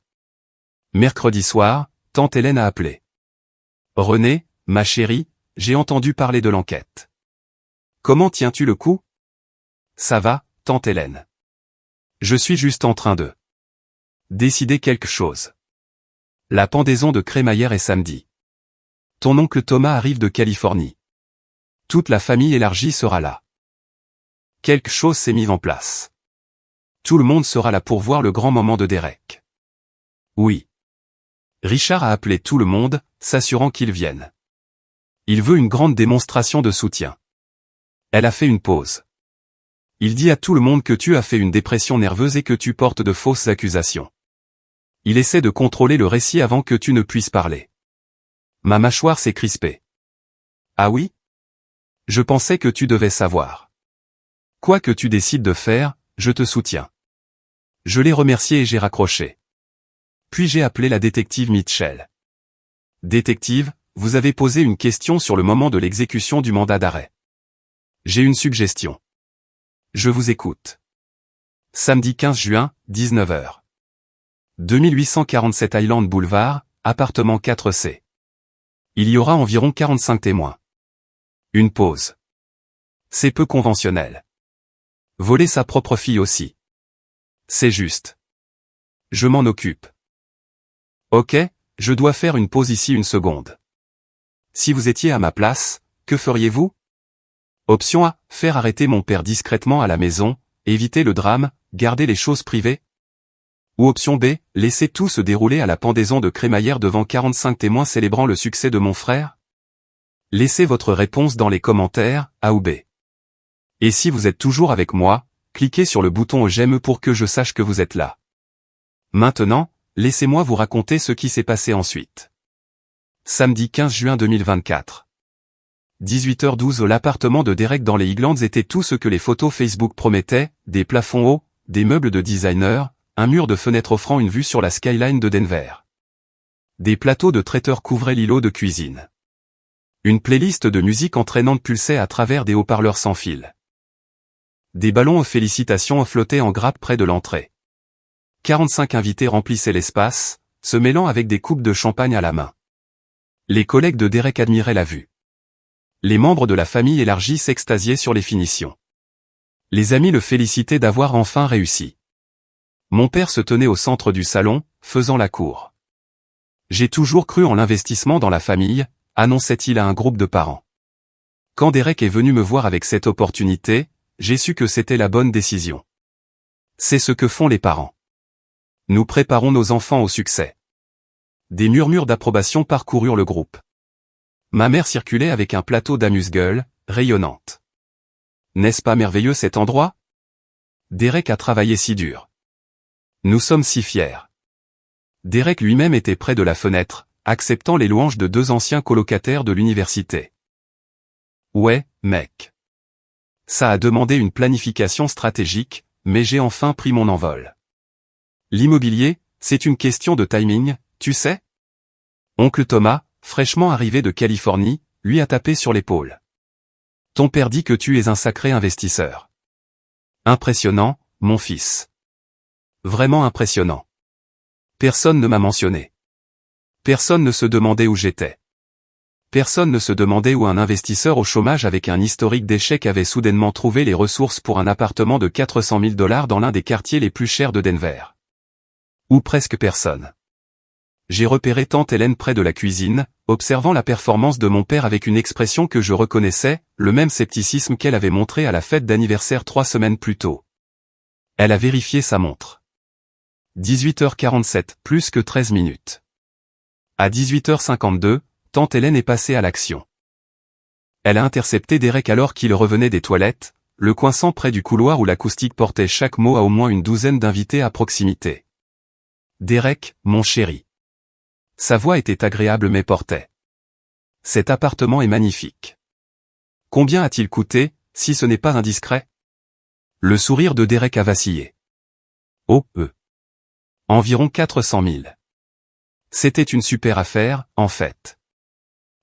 Mercredi soir, tante Hélène a appelé. « René, ma chérie, j'ai entendu parler de l'enquête. Comment tiens-tu le coup ? » ?»« Ça va, tante Hélène. Je suis juste en train de décider quelque chose. La pendaison de crémaillère est samedi. Ton oncle Thomas arrive de Californie. Toute la famille élargie sera là. Quelque chose s'est mis en place. Tout le monde sera là pour voir le grand moment de Derek. Oui. Richard a appelé tout le monde, s'assurant qu'ils viennent. Il veut une grande démonstration de soutien. Elle a fait une pause. Il dit à tout le monde que tu as fait une dépression nerveuse et que tu portes de fausses accusations. Il essaie de contrôler le récit avant que tu ne puisses parler. Ma mâchoire s'est crispée. Ah oui ? Je pensais que tu devais savoir. Quoi que tu décides de faire, je te soutiens. Je l'ai remercié et j'ai raccroché. Puis j'ai appelé la détective Mitchell. Détective, vous avez posé une question sur le moment de l'exécution du mandat d'arrêt. J'ai une suggestion. Je vous écoute. Samedi 15 juin, 19h. 2847 Highland Boulevard, appartement 4C. Il y aura environ 45 témoins. Une pause. C'est peu conventionnel. Voler sa propre fille aussi. C'est juste. Je m'en occupe. Ok, je dois faire une pause ici une seconde. Si vous étiez à ma place, que feriez-vous ? Option A, faire arrêter mon père discrètement à la maison, éviter le drame, garder les choses privées. Ou option B, laisser tout se dérouler à la pendaison de crémaillère devant 45 témoins célébrant le succès de mon frère ? Laissez votre réponse dans les commentaires, A ou B. Et si vous êtes toujours avec moi, cliquez sur le bouton j'aime pour que je sache que vous êtes là. Maintenant, laissez-moi vous raconter ce qui s'est passé ensuite. Samedi 15 juin 2024. 18h12 l'appartement de Derek dans les Highlands était tout ce que les photos Facebook promettaient, des plafonds hauts, des meubles de designer, un mur de fenêtres offrant une vue sur la skyline de Denver. Des plateaux de traiteur couvraient l'îlot de cuisine. Une playlist de musique entraînante pulsait à travers des haut-parleurs sans fil. Des ballons aux félicitations flottaient en grappe près de l'entrée. 45 invités remplissaient l'espace, se mêlant avec des coupes de champagne à la main. Les collègues de Derek admiraient la vue. Les membres de la famille élargie s'extasiaient sur les finitions. Les amis le félicitaient d'avoir enfin réussi. Mon père se tenait au centre du salon, faisant la cour. J'ai toujours cru en l'investissement dans la famille, annonçait-il à un groupe de parents. Quand Derek est venu me voir avec cette opportunité, j'ai su que c'était la bonne décision. C'est ce que font les parents. Nous préparons nos enfants au succès. Des murmures d'approbation parcoururent le groupe. Ma mère circulait avec un plateau d'amuse-gueule, rayonnante. N'est-ce pas merveilleux cet endroit ? Derek a travaillé si dur. Nous sommes si fiers. Derek lui-même était près de la fenêtre, acceptant les louanges de deux anciens colocataires de l'université. Ouais, mec. Ça a demandé une planification stratégique, mais j'ai enfin pris mon envol. L'immobilier, c'est une question de timing, tu sais ? Oncle Thomas, fraîchement arrivé de Californie, lui a tapé sur l'épaule. Ton père dit que tu es un sacré investisseur. Impressionnant, mon fils. Vraiment impressionnant. Personne ne m'a mentionné. Personne ne se demandait où j'étais. Personne ne se demandait où un investisseur au chômage avec un historique d'échec avait soudainement trouvé les ressources pour un appartement de 400 000 $ dans l'un des quartiers les plus chers de Denver. Ou presque personne. J'ai repéré tante Hélène près de la cuisine, observant la performance de mon père avec une expression que je reconnaissais, le même scepticisme qu'elle avait montré à la fête d'anniversaire 3 semaines plus tôt. Elle a vérifié sa montre. 18h47, plus que 13 minutes. À 18h52, tante Hélène est passée à l'action. Elle a intercepté Derek alors qu'il revenait des toilettes, le coinçant près du couloir où l'acoustique portait chaque mot à au moins une douzaine d'invités à proximité. Derek, mon chéri. Sa voix était agréable mais portait. Cet appartement est magnifique. Combien a-t-il coûté, si ce n'est pas indiscret? Le sourire de Derek a vacillé. Oh, environ 400 000. C'était une super affaire, en fait.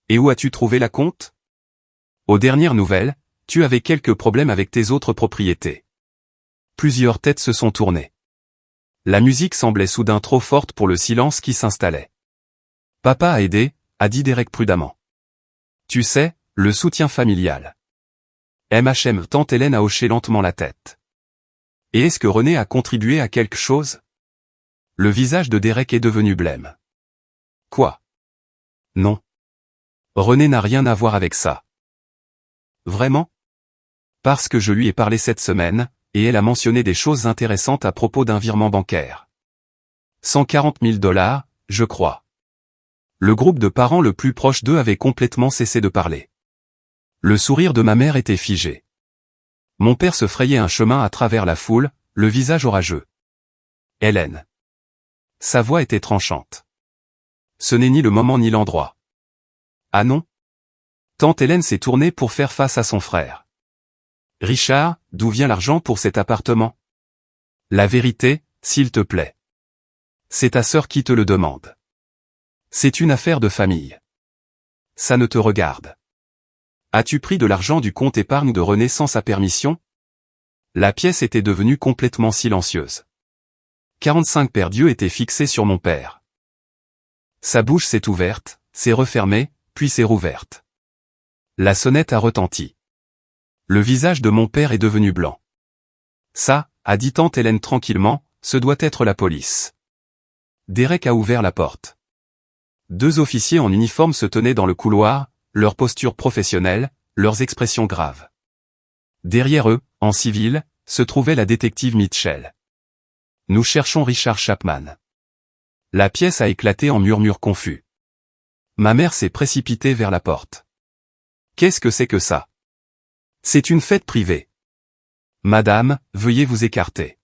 Et où as-tu trouvé la compte? Aux dernières nouvelles, tu avais quelques problèmes avec tes autres propriétés. Plusieurs têtes se sont tournées. La musique semblait soudain trop forte pour le silence qui s'installait. Papa a aidé, a dit Derek prudemment. Tu sais, le soutien familial. Tante Hélène a hoché lentement la tête. Et est-ce que René a contribué à quelque chose? Le visage de Derek est devenu blême. Quoi? Non. René n'a rien à voir avec ça. Vraiment? Parce que je lui ai parlé cette semaine, et elle a mentionné des choses intéressantes à propos d'un virement bancaire. 140 000 $, je crois. Le groupe de parents le plus proche d'eux avait complètement cessé de parler. Le sourire de ma mère était figé. Mon père se frayait un chemin à travers la foule, le visage orageux. Hélène. Sa voix était tranchante. Ce n'est ni le moment ni l'endroit. Ah non? Tante Hélène s'est tournée pour faire face à son frère. Richard, d'où vient l'argent pour cet appartement? La vérité, s'il te plaît. C'est ta sœur qui te le demande. C'est une affaire de famille. Ça ne te regarde. As-tu pris de l'argent du compte épargne de René sans sa permission? La pièce était devenue complètement silencieuse. 45 paires d'yeux étaient fixés sur mon père. Sa bouche s'est ouverte, s'est refermée, puis s'est rouverte. La sonnette a retenti. Le visage de mon père est devenu blanc. Ça, a dit tante Hélène tranquillement, ce doit être la police. Derek a ouvert la porte. 2 officiers en uniforme se tenaient dans le couloir, leur posture professionnelle, leurs expressions graves. Derrière eux, en civil, se trouvait la détective Mitchell. Nous cherchons Richard Chapman. La pièce a éclaté en murmures confus. Ma mère s'est précipitée vers la porte. Qu'est-ce que c'est que ça? C'est une fête privée. Madame, veuillez vous écarter.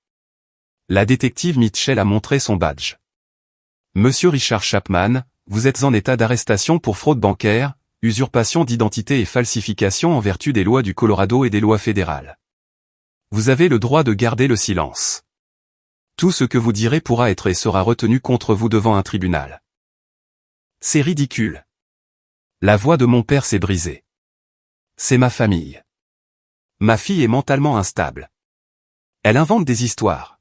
La détective Mitchell a montré son badge. Monsieur Richard Chapman, vous êtes en état d'arrestation pour fraude bancaire, usurpation d'identité et falsification en vertu des lois du Colorado et des lois fédérales. Vous avez le droit de garder le silence. Tout ce que vous direz pourra être et sera retenu contre vous devant un tribunal. C'est ridicule. La voix de mon père s'est brisée. C'est ma famille. Ma fille est mentalement instable. Elle invente des histoires.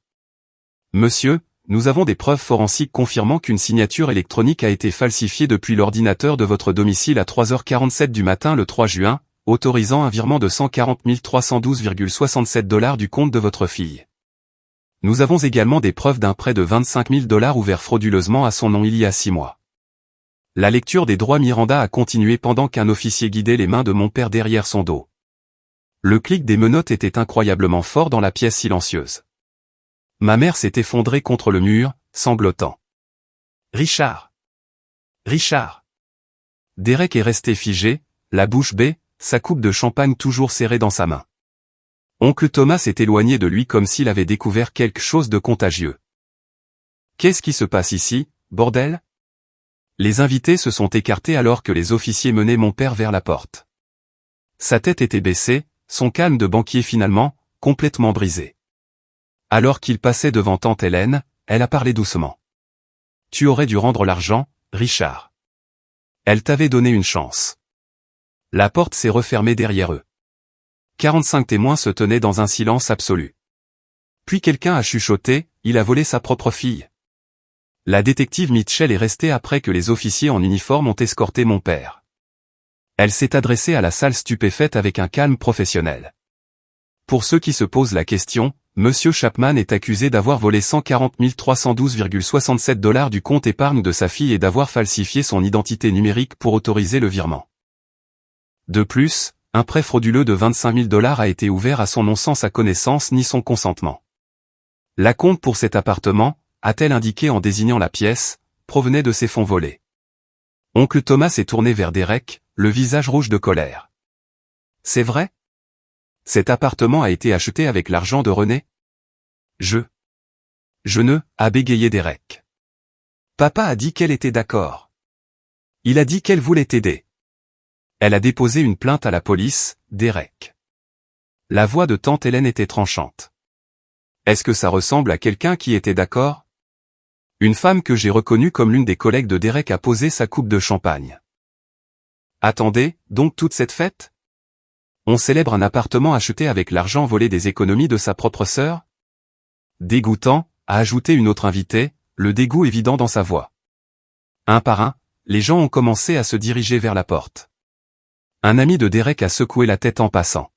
Monsieur, nous avons des preuves forensiques confirmant qu'une signature électronique a été falsifiée depuis l'ordinateur de votre domicile à 3h47 du matin le 3 juin, autorisant un virement de 140 312,67 $ du compte de votre fille. Nous avons également des preuves d'un prêt de 25 000 $ ouvert frauduleusement à son nom il y a 6 mois. La lecture des droits Miranda a continué pendant qu'un officier guidait les mains de mon père derrière son dos. Le clic des menottes était incroyablement fort dans la pièce silencieuse. Ma mère s'est effondrée contre le mur, sanglotant. Richard! Richard! Derek est resté figé, la bouche bée, sa coupe de champagne toujours serrée dans sa main. Oncle Thomas s'est éloigné de lui comme s'il avait découvert quelque chose de contagieux. Qu'est-ce qui se passe ici, bordel? Les invités se sont écartés alors que les officiers menaient mon père vers la porte. Sa tête était baissée, son calme de banquier finalement, complètement brisé. Alors qu'il passait devant tante Hélène, elle a parlé doucement. Tu aurais dû rendre l'argent, Richard. Elle t'avait donné une chance. La porte s'est refermée derrière eux. 45 témoins se tenaient dans un silence absolu. Puis quelqu'un a chuchoté, il a volé sa propre fille. La détective Mitchell est restée après que les officiers en uniforme ont escorté mon père. Elle s'est adressée à la salle stupéfaite avec un calme professionnel. Pour ceux qui se posent la question, Monsieur Chapman est accusé d'avoir volé 140 312,67 $ du compte épargne de sa fille et d'avoir falsifié son identité numérique pour autoriser le virement. De plus, un prêt frauduleux de 25 000 $ a été ouvert à son nom sans sa connaissance ni son consentement. La compte pour cet appartement, a-t-elle indiqué en désignant la pièce, provenait de ses fonds volés. Oncle Thomas s'est tourné vers Derek, le visage rouge de colère. C'est vrai? Cet appartement a été acheté avec l'argent de René? Je ne, a bégayé Derek. Papa a dit qu'elle était d'accord. Il a dit qu'elle voulait t'aider. Elle a déposé une plainte à la police, Derek. La voix de tante Hélène était tranchante. Est-ce que ça ressemble à quelqu'un qui était d'accord? Une femme que j'ai reconnue comme l'une des collègues de Derek a posé sa coupe de champagne. Attendez, donc toute cette fête? On célèbre un appartement acheté avec l'argent volé des économies de sa propre sœur? Dégoûtant, a ajouté une autre invitée, le dégoût évident dans sa voix. Un par un, les gens ont commencé à se diriger vers la porte. Un ami de Derek a secoué la tête en passant.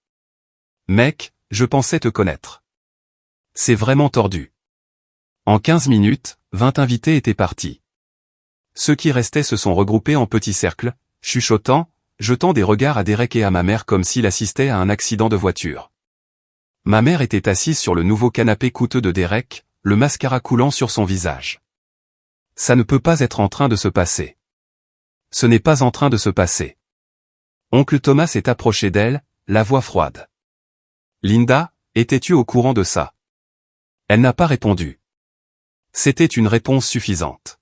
Mec, je pensais te connaître. C'est vraiment tordu. En 15 minutes, 20 invités étaient partis. Ceux qui restaient se sont regroupés en petits cercles, chuchotant, jetant des regards à Derek et à ma mère comme s'il assistait à un accident de voiture. Ma mère était assise sur le nouveau canapé coûteux de Derek, le mascara coulant sur son visage. Ça ne peut pas être en train de se passer. Ce n'est pas en train de se passer. Oncle Thomas s'est approché d'elle, la voix froide. Linda, étais-tu au courant de ça? Elle n'a pas répondu. C'était une réponse suffisante.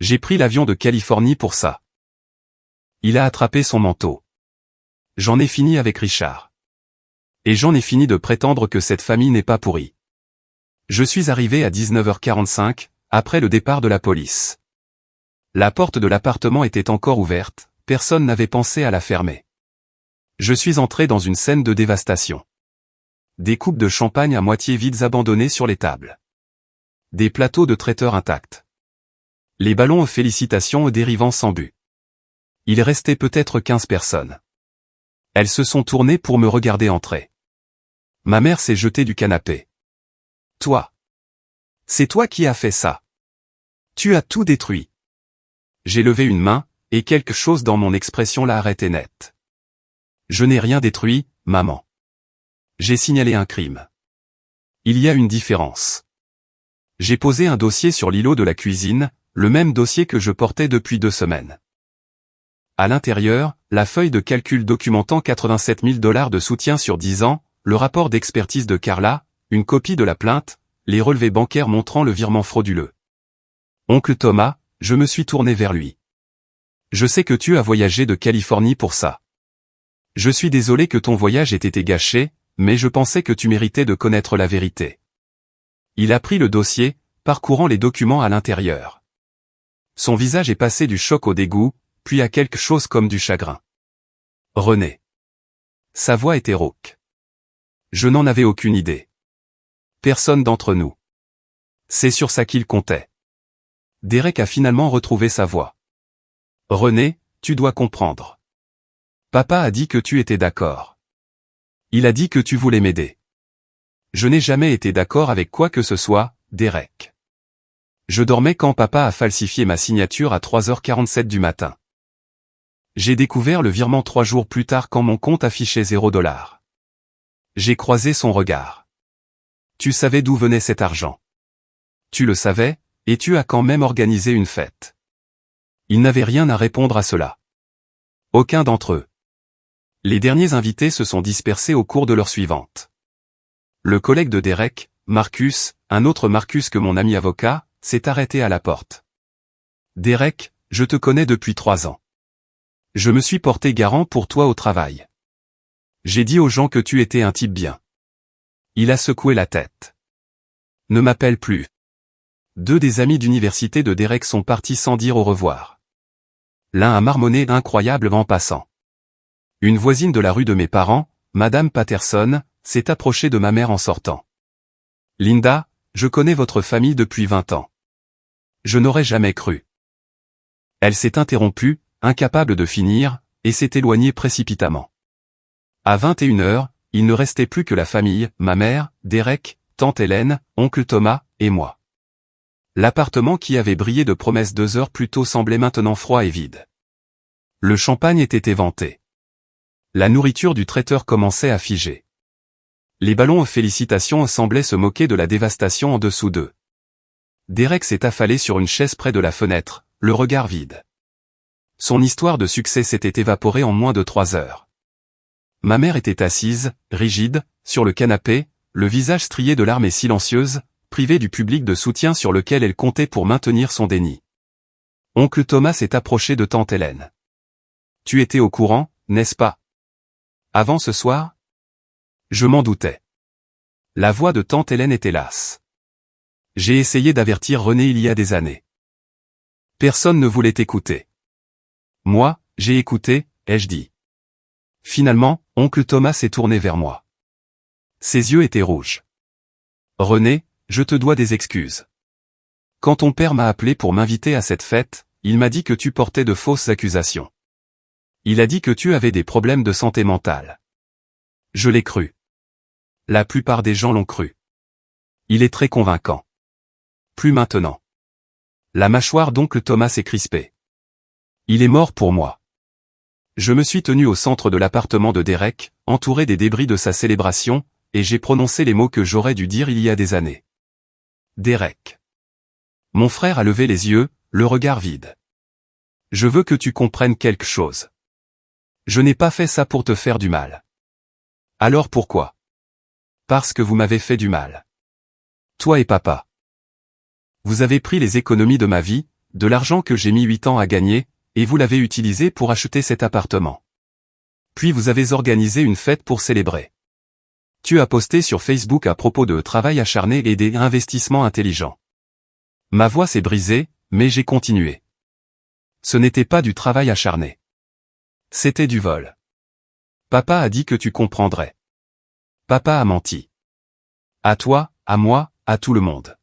J'ai pris l'avion de Californie pour ça. Il a attrapé son manteau. J'en ai fini avec Richard. Et j'en ai fini de prétendre que cette famille n'est pas pourrie. Je suis arrivé à 19h45, après le départ de la police. La porte de l'appartement était encore ouverte, personne n'avait pensé à la fermer. Je suis entré dans une scène de dévastation. Des coupes de champagne à moitié vides abandonnées sur les tables. Des plateaux de traiteurs intacts. Les ballons aux félicitations aux dérivants sans but. Il restait peut-être 15 personnes. Elles se sont tournées pour me regarder entrer. Ma mère s'est jetée du canapé. Toi. C'est toi qui as fait ça. Tu as tout détruit. J'ai levé une main, et quelque chose dans mon expression l'a arrêté net. Je n'ai rien détruit, maman. J'ai signalé un crime. Il y a une différence. J'ai posé un dossier sur l'îlot de la cuisine, le même dossier que je portais depuis 2 semaines. À l'intérieur, la feuille de calcul documentant 87 000 $ de soutien sur 10 ans, le rapport d'expertise de Carla, une copie de la plainte, les relevés bancaires montrant le virement frauduleux. Oncle Thomas, je me suis tourné vers lui. Je sais que tu as voyagé de Californie pour ça. Je suis désolé que ton voyage ait été gâché, mais je pensais que tu méritais de connaître la vérité. Il a pris le dossier, parcourant les documents à l'intérieur. Son visage est passé du choc au dégoût, puis à quelque chose comme du chagrin. René. Sa voix était rauque. Je n'en avais aucune idée. Personne d'entre nous. C'est sur ça qu'il comptait. Derek a finalement retrouvé sa voix. René, tu dois comprendre. Papa a dit que tu étais d'accord. Il a dit que tu voulais m'aider. Je n'ai jamais été d'accord avec quoi que ce soit, Derek. Je dormais quand papa a falsifié ma signature à 3h47 du matin. J'ai découvert le virement 3 jours plus tard quand mon compte affichait $0. J'ai croisé son regard. Tu savais d'où venait cet argent. Tu le savais, et tu as quand même organisé une fête. Il n'avait rien à répondre à cela. Aucun d'entre eux. Les derniers invités se sont dispersés au cours de l'heure suivante. Le collègue de Derek, Marcus, un autre Marcus que mon ami avocat, s'est arrêté à la porte. Derek, je te connais depuis 3 ans. Je me suis porté garant pour toi au travail. J'ai dit aux gens que tu étais un type bien. Il a secoué la tête. Ne m'appelle plus. 2 des amis d'université de Derek sont partis sans dire au revoir. L'un a marmonné incroyable en passant. Une voisine de la rue de mes parents, Madame Patterson, s'est approchée de ma mère en sortant. Linda, je connais votre famille depuis 20 ans. Je n'aurais jamais cru. Elle s'est interrompue, incapable de finir, et s'est éloignée précipitamment. À 21h, il ne restait plus que la famille, ma mère, Derek, tante Hélène, oncle Thomas, et moi. L'appartement qui avait brillé de promesses 2 heures plus tôt semblait maintenant froid et vide. Le champagne était éventé. La nourriture du traiteur commençait à figer. Les ballons aux félicitations semblaient se moquer de la dévastation en dessous d'eux. Derek s'est affalé sur une chaise près de la fenêtre, le regard vide. Son histoire de succès s'était évaporée en moins de 3 heures. Ma mère était assise, rigide, sur le canapé, le visage strié de larmes et silencieuse, privée du public de soutien sur lequel elle comptait pour maintenir son déni. Oncle Thomas s'est approché de tante Hélène. « Tu étais au courant, n'est-ce pas? Avant ce soir? » Je m'en doutais. La voix de tante Hélène était lasse. J'ai essayé d'avertir René il y a des années. Personne ne voulait écouter. Moi, j'ai écouté, ai-je dit. Finalement, oncle Thomas s'est tourné vers moi. Ses yeux étaient rouges. René, je te dois des excuses. Quand ton père m'a appelé pour m'inviter à cette fête, il m'a dit que tu portais de fausses accusations. Il a dit que tu avais des problèmes de santé mentale. Je l'ai cru. La plupart des gens l'ont cru. Il est très convaincant. Plus maintenant. La mâchoire d'oncle Thomas s'est crispée. Il est mort pour moi. Je me suis tenu au centre de l'appartement de Derek, entouré des débris de sa célébration, et j'ai prononcé les mots que j'aurais dû dire il y a des années. Derek. Mon frère a levé les yeux, le regard vide. Je veux que tu comprennes quelque chose. Je n'ai pas fait ça pour te faire du mal. Alors pourquoi? Parce que vous m'avez fait du mal. Toi et papa. Vous avez pris les économies de ma vie, de l'argent que j'ai mis 8 ans à gagner, et vous l'avez utilisé pour acheter cet appartement. Puis vous avez organisé une fête pour célébrer. Tu as posté sur Facebook à propos de travail acharné et des investissements intelligents. Ma voix s'est brisée, mais j'ai continué. Ce n'était pas du travail acharné. C'était du vol. Papa a dit que tu comprendrais. Papa a menti. À toi, à moi, à tout le monde.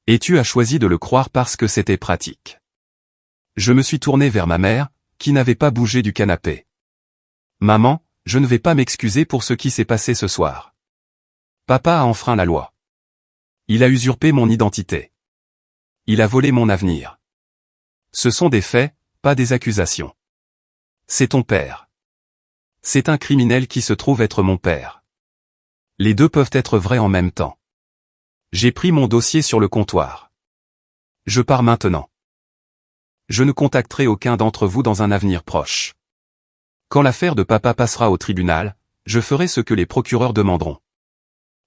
Et tu as choisi de le croire parce que c'était pratique. Je me suis tourné vers ma mère, qui n'avait pas bougé du canapé. Maman, je ne vais pas m'excuser pour ce qui s'est passé ce soir. Papa a enfreint la loi. Il a usurpé mon identité. Il a volé mon avenir. Ce sont des faits, pas des accusations. C'est ton père. C'est un criminel qui se trouve être mon père. Les deux peuvent être vrais en même temps. J'ai pris mon dossier sur le comptoir. Je pars maintenant. Je ne contacterai aucun d'entre vous dans un avenir proche. Quand l'affaire de papa passera au tribunal, je ferai ce que les procureurs demanderont.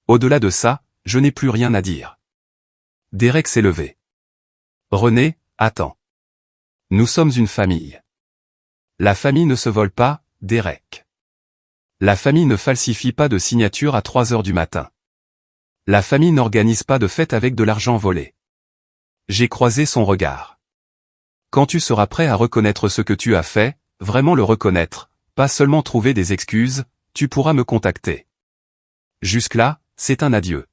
Au-delà de ça, je n'ai plus rien à dire. Derek s'est levé. René, attends. Nous sommes une famille. La famille ne se vole pas, Derek. La famille ne falsifie pas de signature à 3 heures du matin. La famille n'organise pas de fête avec de l'argent volé. J'ai croisé son regard. Quand tu seras prêt à reconnaître ce que tu as fait, vraiment le reconnaître, pas seulement trouver des excuses, tu pourras me contacter. Jusque-là, c'est un adieu.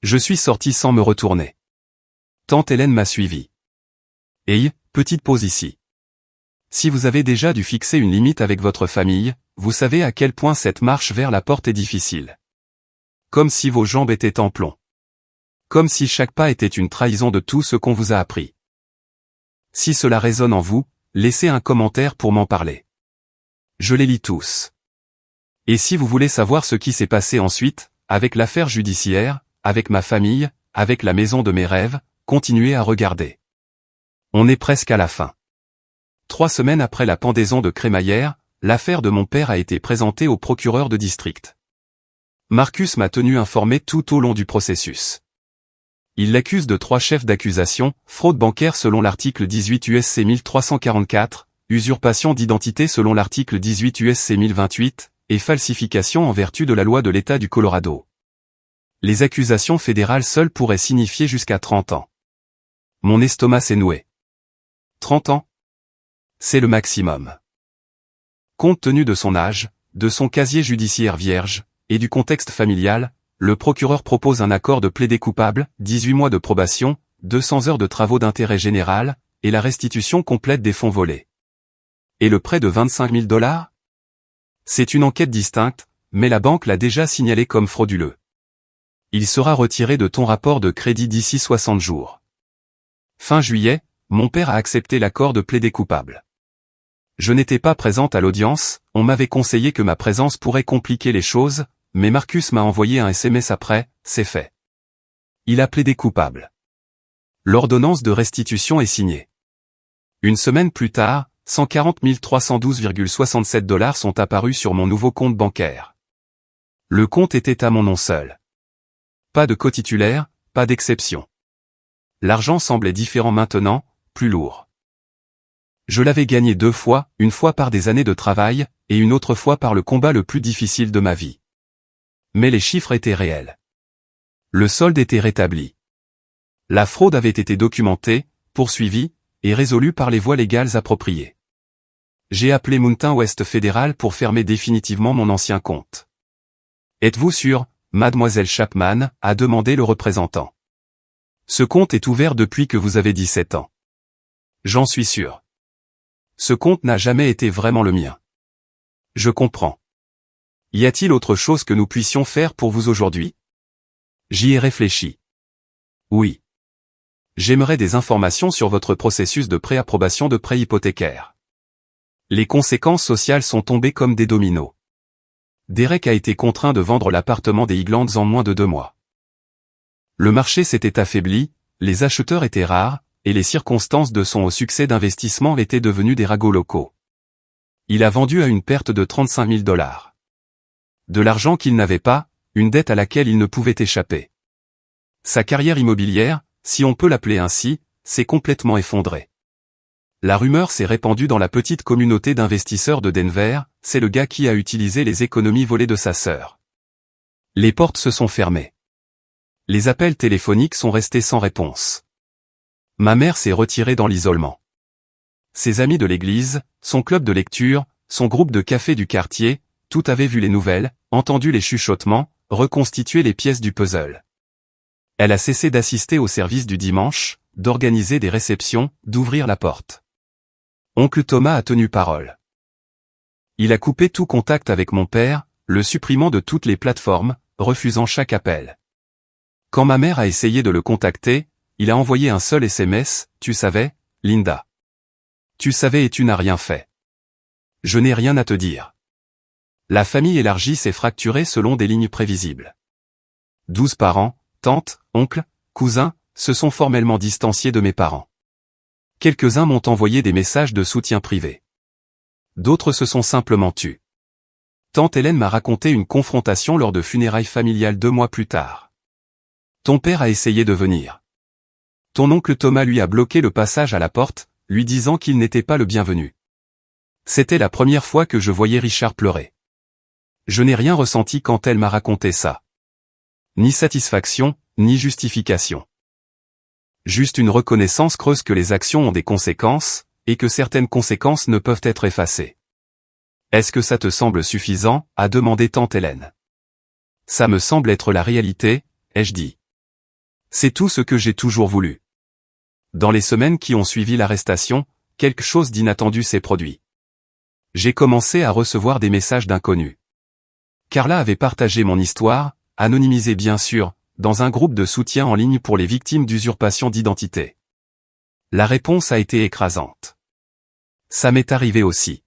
Je suis sorti sans me retourner. Tante Hélène m'a suivi. Hey, petite pause ici. Si vous avez déjà dû fixer une limite avec votre famille, vous savez à quel point cette marche vers la porte est difficile. Comme si vos jambes étaient en plomb. Comme si chaque pas était une trahison de tout ce qu'on vous a appris. Si cela résonne en vous, laissez un commentaire pour m'en parler. Je les lis tous. Et si vous voulez savoir ce qui s'est passé ensuite, avec l'affaire judiciaire, avec ma famille, avec la maison de mes rêves, continuez à regarder. On est presque à la fin. 3 semaines après la pendaison de Crémaillère, l'affaire de mon père a été présentée au procureur de district. Marcus m'a tenu informé tout au long du processus. Il l'accuse de 3 chefs d'accusation, fraude bancaire selon l'article 18 USC 1344, usurpation d'identité selon l'article 18 USC 1028, et falsification en vertu de la loi de l'État du Colorado. Les accusations fédérales seules pourraient signifier jusqu'à 30 ans. Mon estomac s'est noué. 30 ans? C'est le maximum. Compte tenu de son âge, de son casier judiciaire vierge, et du contexte familial, le procureur propose un accord de plaidé coupable, 18 mois de probation, 200 heures de travaux d'intérêt général, et la restitution complète des fonds volés. Et le prêt de 25 000 $? C'est une enquête distincte, mais la banque l'a déjà signalé comme frauduleux. Il sera retiré de ton rapport de crédit d'ici 60 jours. Fin juillet, mon père a accepté l'accord de plaidé coupable. Je n'étais pas présente à l'audience, on m'avait conseillé que ma présence pourrait compliquer les choses, mais Marcus m'a envoyé un SMS après, c'est fait. Il a plaidé coupable. L'ordonnance de restitution est signée. Une semaine plus tard, 140 312,67 $ sont apparus sur mon nouveau compte bancaire. Le compte était à mon nom seul. Pas de cotitulaire, pas d'exception. L'argent semblait différent maintenant, plus lourd. Je l'avais gagné 2 fois, une fois par des années de travail, et une autre fois par le combat le plus difficile de ma vie. Mais les chiffres étaient réels. Le solde était rétabli. La fraude avait été documentée, poursuivie, et résolue par les voies légales appropriées. J'ai appelé Mountain West Fédéral pour fermer définitivement mon ancien compte. Êtes-vous sûr, mademoiselle Chapman, a demandé le représentant. Ce compte est ouvert depuis que vous avez 17 ans. J'en suis sûr. Ce compte n'a jamais été vraiment le mien. Je comprends. Y a-t-il autre chose que nous puissions faire pour vous aujourd'hui? J'y ai réfléchi. Oui. J'aimerais des informations sur votre processus de préapprobation de prêt hypothécaire. Les conséquences sociales sont tombées comme des dominos. Derek a été contraint de vendre l'appartement des Highlands en moins de 2 mois. Le marché s'était affaibli, les acheteurs étaient rares, et les circonstances de son succès d'investissement étaient devenues des ragots locaux. Il a vendu à une perte de 35 000 $. De l'argent qu'il n'avait pas, une dette à laquelle il ne pouvait échapper. Sa carrière immobilière, si on peut l'appeler ainsi, s'est complètement effondrée. La rumeur s'est répandue dans la petite communauté d'investisseurs de Denver, c'est le gars qui a utilisé les économies volées de sa sœur. Les portes se sont fermées. Les appels téléphoniques sont restés sans réponse. Ma mère s'est retirée dans l'isolement. Ses amis de l'église, son club de lecture, son groupe de café du quartier, tout avait vu les nouvelles, entendu les chuchotements, reconstitué les pièces du puzzle. Elle a cessé d'assister au service du dimanche, d'organiser des réceptions, d'ouvrir la porte. Oncle Thomas a tenu parole. Il a coupé tout contact avec mon père, le supprimant de toutes les plateformes, refusant chaque appel. Quand ma mère a essayé de le contacter, il a envoyé un seul SMS, « Tu savais, Linda. Tu savais et tu n'as rien fait. Je n'ai rien à te dire. » La famille élargie s'est fracturée selon des lignes prévisibles. 12 parents, tantes, oncles, cousins, se sont formellement distanciés de mes parents. Quelques-uns m'ont envoyé des messages de soutien privé. D'autres se sont simplement tus. Tante Hélène m'a raconté une confrontation lors de funérailles familiales 2 mois plus tard. Ton père a essayé de venir. Ton oncle Thomas lui a bloqué le passage à la porte, lui disant qu'il n'était pas le bienvenu. C'était la première fois que je voyais Richard pleurer. Je n'ai rien ressenti quand elle m'a raconté ça. Ni satisfaction, ni justification. Juste une reconnaissance creuse que les actions ont des conséquences, et que certaines conséquences ne peuvent être effacées. Est-ce que ça te semble suffisant, a demandé tante Hélène. Ça me semble être la réalité, ai-je dit. C'est tout ce que j'ai toujours voulu. Dans les semaines qui ont suivi l'arrestation, quelque chose d'inattendu s'est produit. J'ai commencé à recevoir des messages d'inconnus. Carla avait partagé mon histoire, anonymisée bien sûr, dans un groupe de soutien en ligne pour les victimes d'usurpation d'identité. La réponse a été écrasante. Ça m'est arrivé aussi.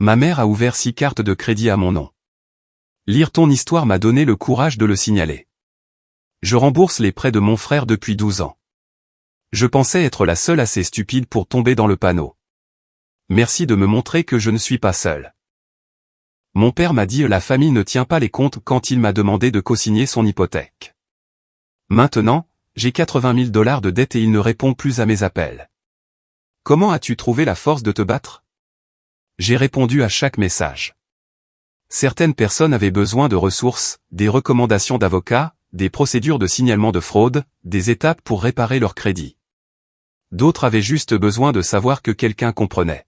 Ma mère a ouvert 6 cartes de crédit à mon nom. Lire ton histoire m'a donné le courage de le signaler. Je rembourse les prêts de mon frère depuis 12 ans. Je pensais être la seule assez stupide pour tomber dans le panneau. Merci de me montrer que je ne suis pas seul. Mon père m'a dit la famille ne tient pas les comptes quand il m'a demandé de co-signer son hypothèque. Maintenant, j'ai 80 000 $ de dette et il ne répond plus à mes appels. Comment as-tu trouvé la force de te battre? J'ai répondu à chaque message. Certaines personnes avaient besoin de ressources, des recommandations d'avocats, des procédures de signalement de fraude, des étapes pour réparer leur crédit. D'autres avaient juste besoin de savoir que quelqu'un comprenait.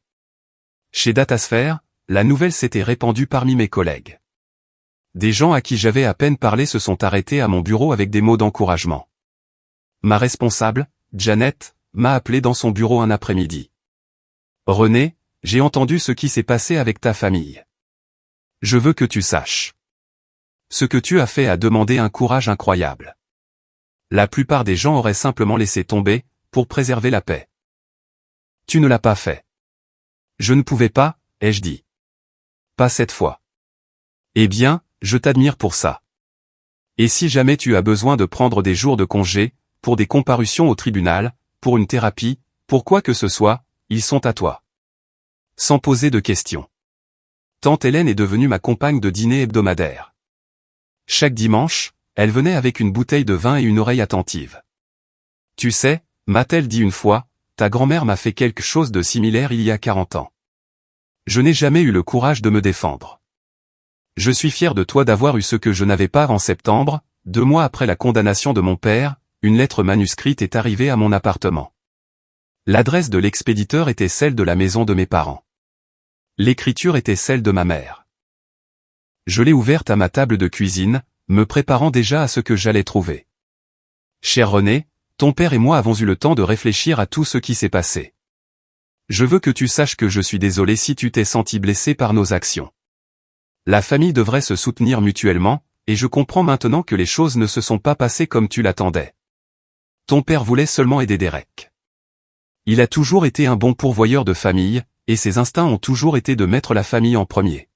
Chez Datasphere, la nouvelle s'était répandue parmi mes collègues. Des gens à qui j'avais à peine parlé se sont arrêtés à mon bureau avec des mots d'encouragement. Ma responsable, Janet, m'a appelé dans son bureau un après-midi. René, j'ai entendu ce qui s'est passé avec ta famille. Je veux que tu saches. Ce que tu as fait a demandé un courage incroyable. La plupart des gens auraient simplement laissé tomber, pour préserver la paix. Tu ne l'as pas fait. Je ne pouvais pas, ai-je dit. Pas cette fois. Eh bien, je t'admire pour ça. Et si jamais tu as besoin de prendre des jours de congé, pour des comparutions au tribunal, pour une thérapie, pour quoi que ce soit, ils sont à toi. Sans poser de questions. Tante Hélène est devenue ma compagne de dîner hebdomadaire. Chaque dimanche, elle venait avec une bouteille de vin et une oreille attentive. Tu sais, m'a-t-elle dit une fois, ta grand-mère m'a fait quelque chose de similaire il y a 40 ans. Je n'ai jamais eu le courage de me défendre. Je suis fier de toi d'avoir eu ce que je n'avais pas en septembre, 2 mois après la condamnation de mon père, une lettre manuscrite est arrivée à mon appartement. L'adresse de l'expéditeur était celle de la maison de mes parents. L'écriture était celle de ma mère. Je l'ai ouverte à ma table de cuisine, me préparant déjà à ce que j'allais trouver. Cher René, ton père et moi avons eu le temps de réfléchir à tout ce qui s'est passé. Je veux que tu saches que je suis désolé si tu t'es senti blessé par nos actions. La famille devrait se soutenir mutuellement, et je comprends maintenant que les choses ne se sont pas passées comme tu l'attendais. Ton père voulait seulement aider Derek. Il a toujours été un bon pourvoyeur de famille, et ses instincts ont toujours été de mettre la famille en premier.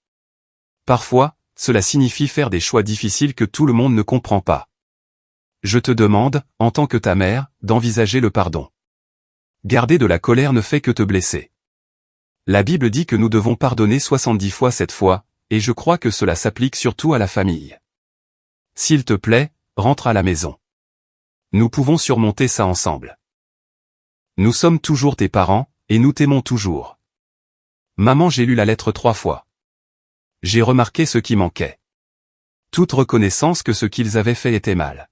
Parfois, cela signifie faire des choix difficiles que tout le monde ne comprend pas. Je te demande, en tant que ta mère, d'envisager le pardon. Garder de la colère ne fait que te blesser. La Bible dit que nous devons pardonner 70 fois 7 fois, et je crois que cela s'applique surtout à la famille. S'il te plaît, rentre à la maison. Nous pouvons surmonter ça ensemble. Nous sommes toujours tes parents, et nous t'aimons toujours. Maman, j'ai lu la lettre 3 fois. J'ai remarqué ce qui manquait. Toute reconnaissance que ce qu'ils avaient fait était mal.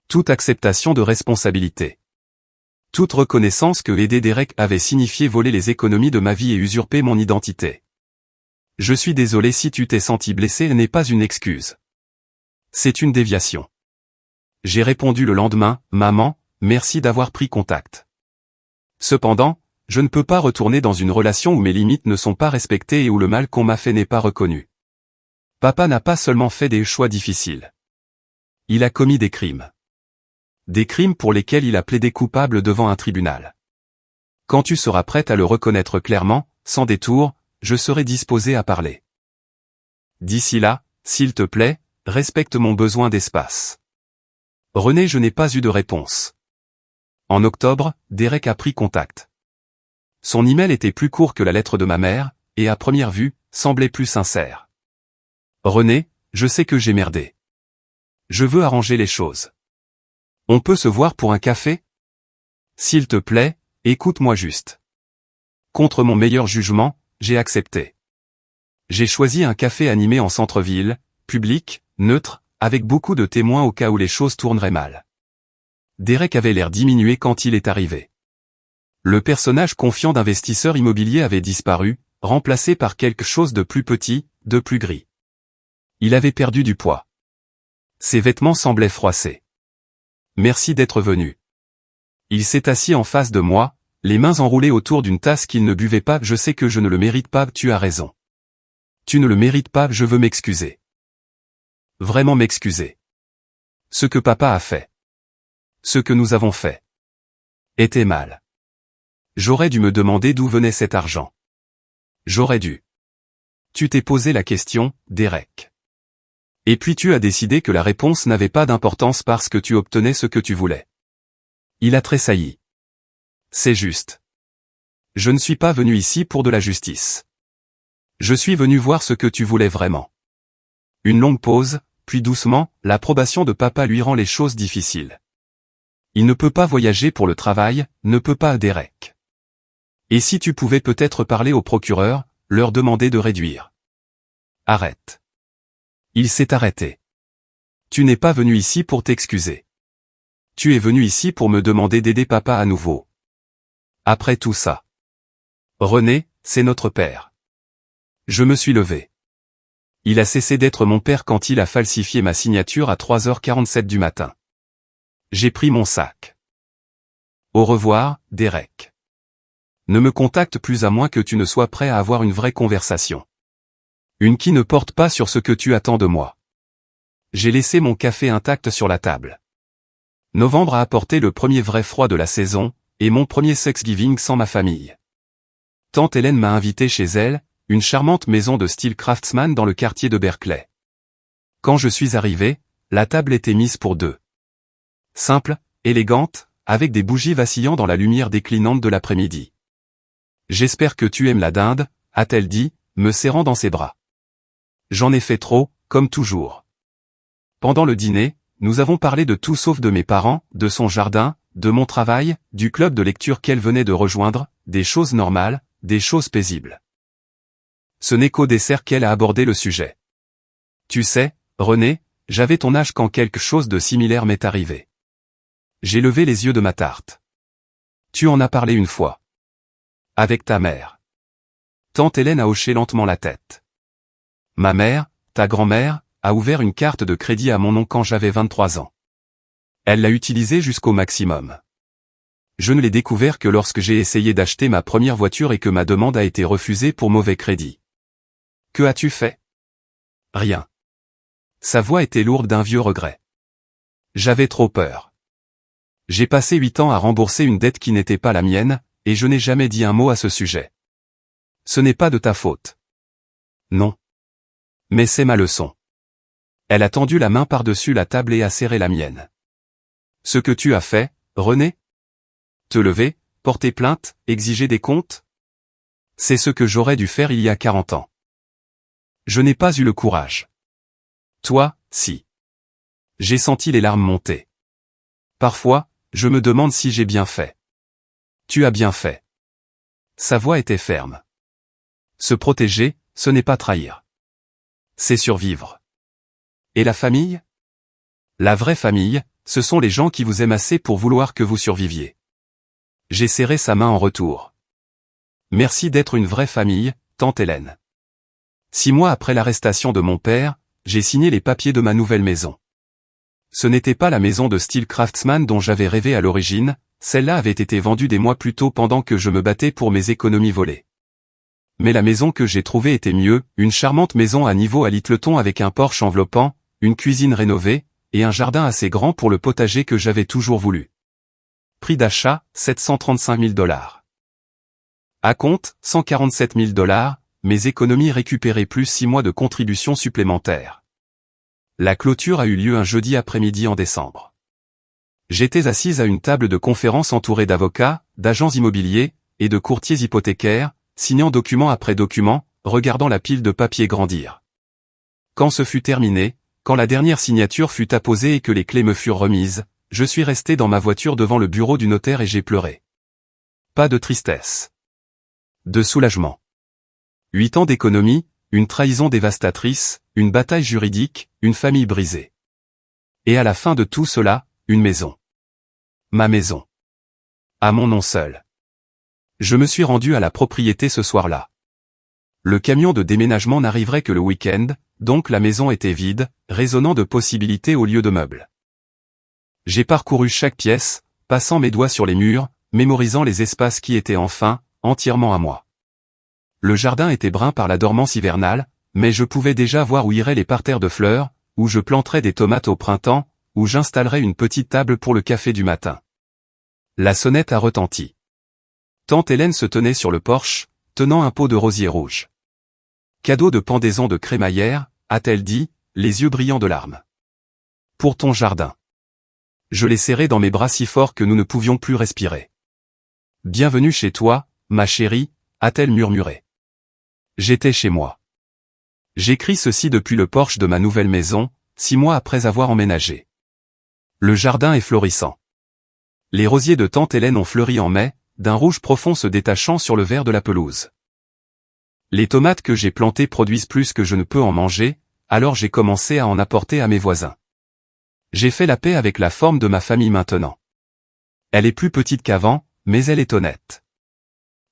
Toute acceptation de responsabilité. Toute reconnaissance que aider Derek avait signifié voler les économies de ma vie et usurper mon identité. Je suis désolé si tu t'es senti blessé, ce n'est pas une excuse. C'est une déviation. J'ai répondu le lendemain, maman, merci d'avoir pris contact. Cependant, je ne peux pas retourner dans une relation où mes limites ne sont pas respectées et où le mal qu'on m'a fait n'est pas reconnu. Papa n'a pas seulement fait des choix difficiles. Il a commis des crimes. Des crimes pour lesquels il a plaidé coupable devant un tribunal. Quand tu seras prête à le reconnaître clairement, sans détour, je serai disposé à parler. D'ici là, s'il te plaît, respecte mon besoin d'espace. René, je n'ai pas eu de réponse. En octobre, Derek a pris contact. Son email était plus court que la lettre de ma mère, et à première vue, semblait plus sincère. René, je sais que j'ai merdé. Je veux arranger les choses. On peut se voir pour un café? S'il te plaît, écoute-moi juste. Contre mon meilleur jugement, j'ai accepté. J'ai choisi un café animé en centre-ville, public, neutre, avec beaucoup de témoins au cas où les choses tourneraient mal. Derek avait l'air diminué quand il est arrivé. Le personnage confiant d'investisseur immobilier avait disparu, remplacé par quelque chose de plus petit, de plus gris. Il avait perdu du poids. Ses vêtements semblaient froissés. Merci d'être venu. Il s'est assis en face de moi, les mains enroulées autour d'une tasse qu'il ne buvait pas. Je sais que je ne le mérite pas, tu as raison. Tu ne le mérites pas, je veux m'excuser. Vraiment m'excuser. Ce que papa a fait. Ce que nous avons fait. Était mal. J'aurais dû me demander d'où venait cet argent. J'aurais dû. Tu t'es posé la question, Derek. Et puis tu as décidé que la réponse n'avait pas d'importance parce que tu obtenais ce que tu voulais. Il a tressailli. C'est juste. Je ne suis pas venu ici pour de la justice. Je suis venu voir ce que tu voulais vraiment. Une longue pause, puis doucement, l'approbation de papa lui rend les choses difficiles. Il ne peut pas voyager pour le travail, ne peut pas Derek. Et si tu pouvais peut-être parler au procureur, leur demander de réduire. Arrête. Il s'est arrêté. Tu n'es pas venu ici pour t'excuser. Tu es venu ici pour me demander d'aider papa à nouveau. Après tout ça. René, c'est notre père. Je me suis levé. Il a cessé d'être mon père quand il a falsifié ma signature à 3h47 du matin. J'ai pris mon sac. Au revoir, Derek. Ne me contacte plus à moins que tu ne sois prêt à avoir une vraie conversation. Une qui ne porte pas sur ce que tu attends de moi. J'ai laissé mon café intact sur la table. Novembre a apporté le premier vrai froid de la saison, et mon premier Thanksgiving sans ma famille. Tante Hélène m'a invité chez elle, une charmante maison de style craftsman dans le quartier de Berkeley. Quand je suis arrivé, la table était mise pour deux. Simple, élégante, avec des bougies vacillant dans la lumière déclinante de l'après-midi. J'espère que tu aimes la dinde, a-t-elle dit, me serrant dans ses bras. J'en ai fait trop, comme toujours. Pendant le dîner, nous avons parlé de tout sauf de mes parents, de son jardin, de mon travail, du club de lecture qu'elle venait de rejoindre, des choses normales, des choses paisibles. Ce n'est qu'au dessert qu'elle a abordé le sujet. Tu sais, René, j'avais ton âge quand quelque chose de similaire m'est arrivé. J'ai levé les yeux de ma tarte. Tu en as parlé une fois. Avec ta mère. Tante Hélène a hoché lentement la tête. Ma mère, ta grand-mère, a ouvert une carte de crédit à mon nom quand j'avais 23 ans. Elle l'a utilisée jusqu'au maximum. Je ne l'ai découvert que lorsque j'ai essayé d'acheter ma première voiture et que ma demande a été refusée pour mauvais crédit. Que as-tu fait? Rien. Sa voix était lourde d'un vieux regret. J'avais trop peur. J'ai passé 8 ans à rembourser une dette qui n'était pas la mienne, et je n'ai jamais dit un mot à ce sujet. Ce n'est pas de ta faute. Non. Mais c'est ma leçon. Elle a tendu la main par-dessus la table et a serré la mienne. Ce que tu as fait, René? Te lever, porter plainte, exiger des comptes? C'est ce que j'aurais dû faire il y a 40 ans. Je n'ai pas eu le courage. Toi, si. J'ai senti les larmes monter. Parfois, je me demande si j'ai bien fait. Tu as bien fait. Sa voix était ferme. Se protéger, ce n'est pas trahir. C'est survivre. Et la famille? La vraie famille, ce sont les gens qui vous aiment assez pour vouloir que vous surviviez. J'ai serré sa main en retour. Merci d'être une vraie famille, tante Hélène. 6 mois après l'arrestation de mon père, j'ai signé les papiers de ma nouvelle maison. Ce n'était pas la maison de style craftsman dont j'avais rêvé à l'origine, celle-là avait été vendue des mois plus tôt pendant que je me battais pour mes économies volées. Mais la maison que j'ai trouvée était mieux, une charmante maison à niveau à Littleton avec un porche enveloppant, une cuisine rénovée, et un jardin assez grand pour le potager que j'avais toujours voulu. Prix d'achat, 735 000 $. À compte, 147 000 $, mes économies récupérées plus 6 mois de contributions supplémentaires. La clôture a eu lieu un jeudi après-midi en décembre. J'étais assise à une table de conférence entourée d'avocats, d'agents immobiliers, et de courtiers hypothécaires, signant document après document, regardant la pile de papier grandir. Quand ce fut terminé, quand la dernière signature fut apposée et que les clés me furent remises, je suis resté dans ma voiture devant le bureau du notaire et j'ai pleuré. Pas de tristesse. De soulagement. 8 ans d'économie, une trahison dévastatrice, une bataille juridique, une famille brisée. Et à la fin de tout cela, une maison. Ma maison. À mon nom seul. Je me suis rendu à la propriété ce soir-là. Le camion de déménagement n'arriverait que le week-end, donc la maison était vide, résonnant de possibilités au lieu de meubles. J'ai parcouru chaque pièce, passant mes doigts sur les murs, mémorisant les espaces qui étaient enfin, entièrement à moi. Le jardin était brun par la dormance hivernale, mais je pouvais déjà voir où iraient les parterres de fleurs, où je planterais des tomates au printemps, où j'installerais une petite table pour le café du matin. La sonnette a retenti. Tante Hélène se tenait sur le porche, tenant un pot de rosier rouge. Cadeau de pendaison de crémaillère, a-t-elle dit, les yeux brillants de larmes. Pour ton jardin. Je l'ai serré dans mes bras si fort que nous ne pouvions plus respirer. Bienvenue chez toi, ma chérie, a-t-elle murmuré. J'étais chez moi. J'écris ceci depuis le porche de ma nouvelle maison, 6 mois après avoir emménagé. Le jardin est florissant. Les rosiers de tante Hélène ont fleuri en mai, d'un rouge profond se détachant sur le vert de la pelouse. Les tomates que j'ai plantées produisent plus que je ne peux en manger, alors j'ai commencé à en apporter à mes voisins. J'ai fait la paix avec la forme de ma famille maintenant. Elle est plus petite qu'avant, mais elle est honnête.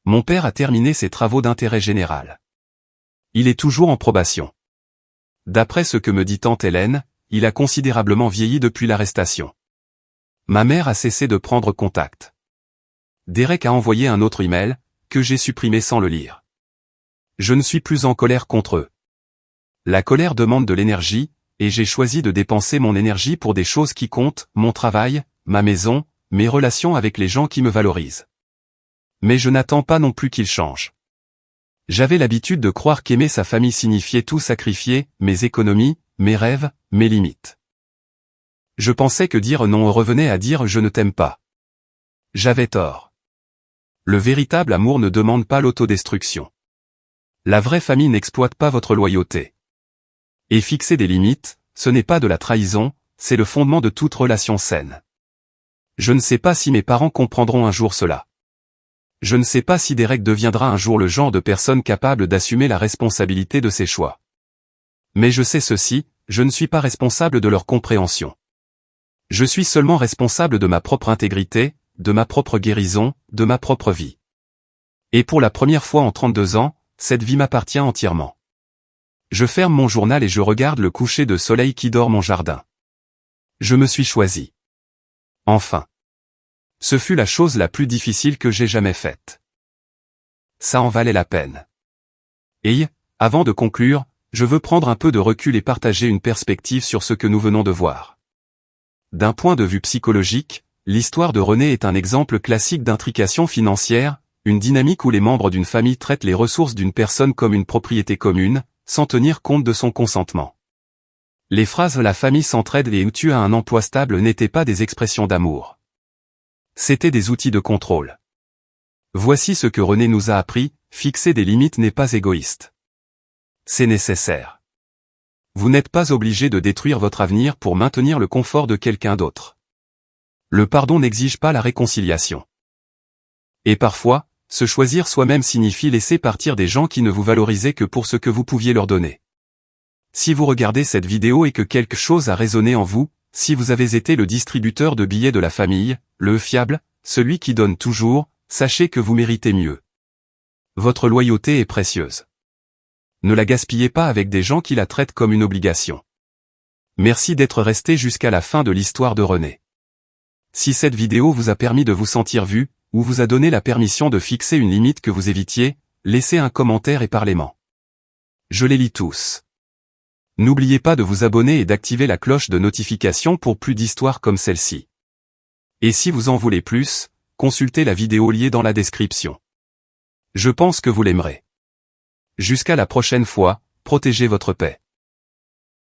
Mon père a terminé ses travaux d'intérêt général. Il est toujours en probation. D'après ce que me dit tante Hélène, il a considérablement vieilli depuis l'arrestation. Ma mère a cessé de prendre contact. Derek a envoyé un autre email, que j'ai supprimé sans le lire. Je ne suis plus en colère contre eux. La colère demande de l'énergie, et j'ai choisi de dépenser mon énergie pour des choses qui comptent, mon travail, ma maison, mes relations avec les gens qui me valorisent. Mais je n'attends pas non plus qu'ils changent. J'avais l'habitude de croire qu'aimer sa famille signifiait tout sacrifier, mes économies, mes rêves, mes limites. Je pensais que dire non revenait à dire je ne t'aime pas. J'avais tort. Le véritable amour ne demande pas l'autodestruction. La vraie famille n'exploite pas votre loyauté. Et fixer des limites, ce n'est pas de la trahison, c'est le fondement de toute relation saine. Je ne sais pas si mes parents comprendront un jour cela. Je ne sais pas si Derek deviendra un jour le genre de personne capable d'assumer la responsabilité de ses choix. Mais je sais ceci, je ne suis pas responsable de leur compréhension. Je suis seulement responsable de ma propre intégrité, de ma propre guérison, de ma propre vie. Et pour la première fois en 32 ans, cette vie m'appartient entièrement. Je ferme mon journal et je regarde le coucher de soleil qui dort mon jardin. Je me suis choisi. Enfin. Ce fut la chose la plus difficile que j'ai jamais faite. Ça en valait la peine. Et, avant de conclure, je veux prendre un peu de recul et partager une perspective sur ce que nous venons de voir. D'un point de vue psychologique, l'histoire de René est un exemple classique d'intrication financière, une dynamique où les membres d'une famille traitent les ressources d'une personne comme une propriété commune, sans tenir compte de son consentement. Les phrases « la famille s'entraide et où tu as un emploi stable » n'étaient pas des expressions d'amour. C'étaient des outils de contrôle. Voici ce que René nous a appris, fixer des limites n'est pas égoïste. C'est nécessaire. Vous n'êtes pas obligé de détruire votre avenir pour maintenir le confort de quelqu'un d'autre. Le pardon n'exige pas la réconciliation. Et parfois, se choisir soi-même signifie laisser partir des gens qui ne vous valorisaient que pour ce que vous pouviez leur donner. Si vous regardez cette vidéo et que quelque chose a résonné en vous, si vous avez été le distributeur de billets de la famille, le fiable, celui qui donne toujours, sachez que vous méritez mieux. Votre loyauté est précieuse. Ne la gaspillez pas avec des gens qui la traitent comme une obligation. Merci d'être resté jusqu'à la fin de l'histoire de René. Si cette vidéo vous a permis de vous sentir vu, ou vous a donné la permission de fixer une limite que vous évitiez, laissez un commentaire et parlez-m'en. Je les lis tous. N'oubliez pas de vous abonner et d'activer la cloche de notification pour plus d'histoires comme celle-ci. Et si vous en voulez plus, consultez la vidéo liée dans la description. Je pense que vous l'aimerez. Jusqu'à la prochaine fois, protégez votre paix.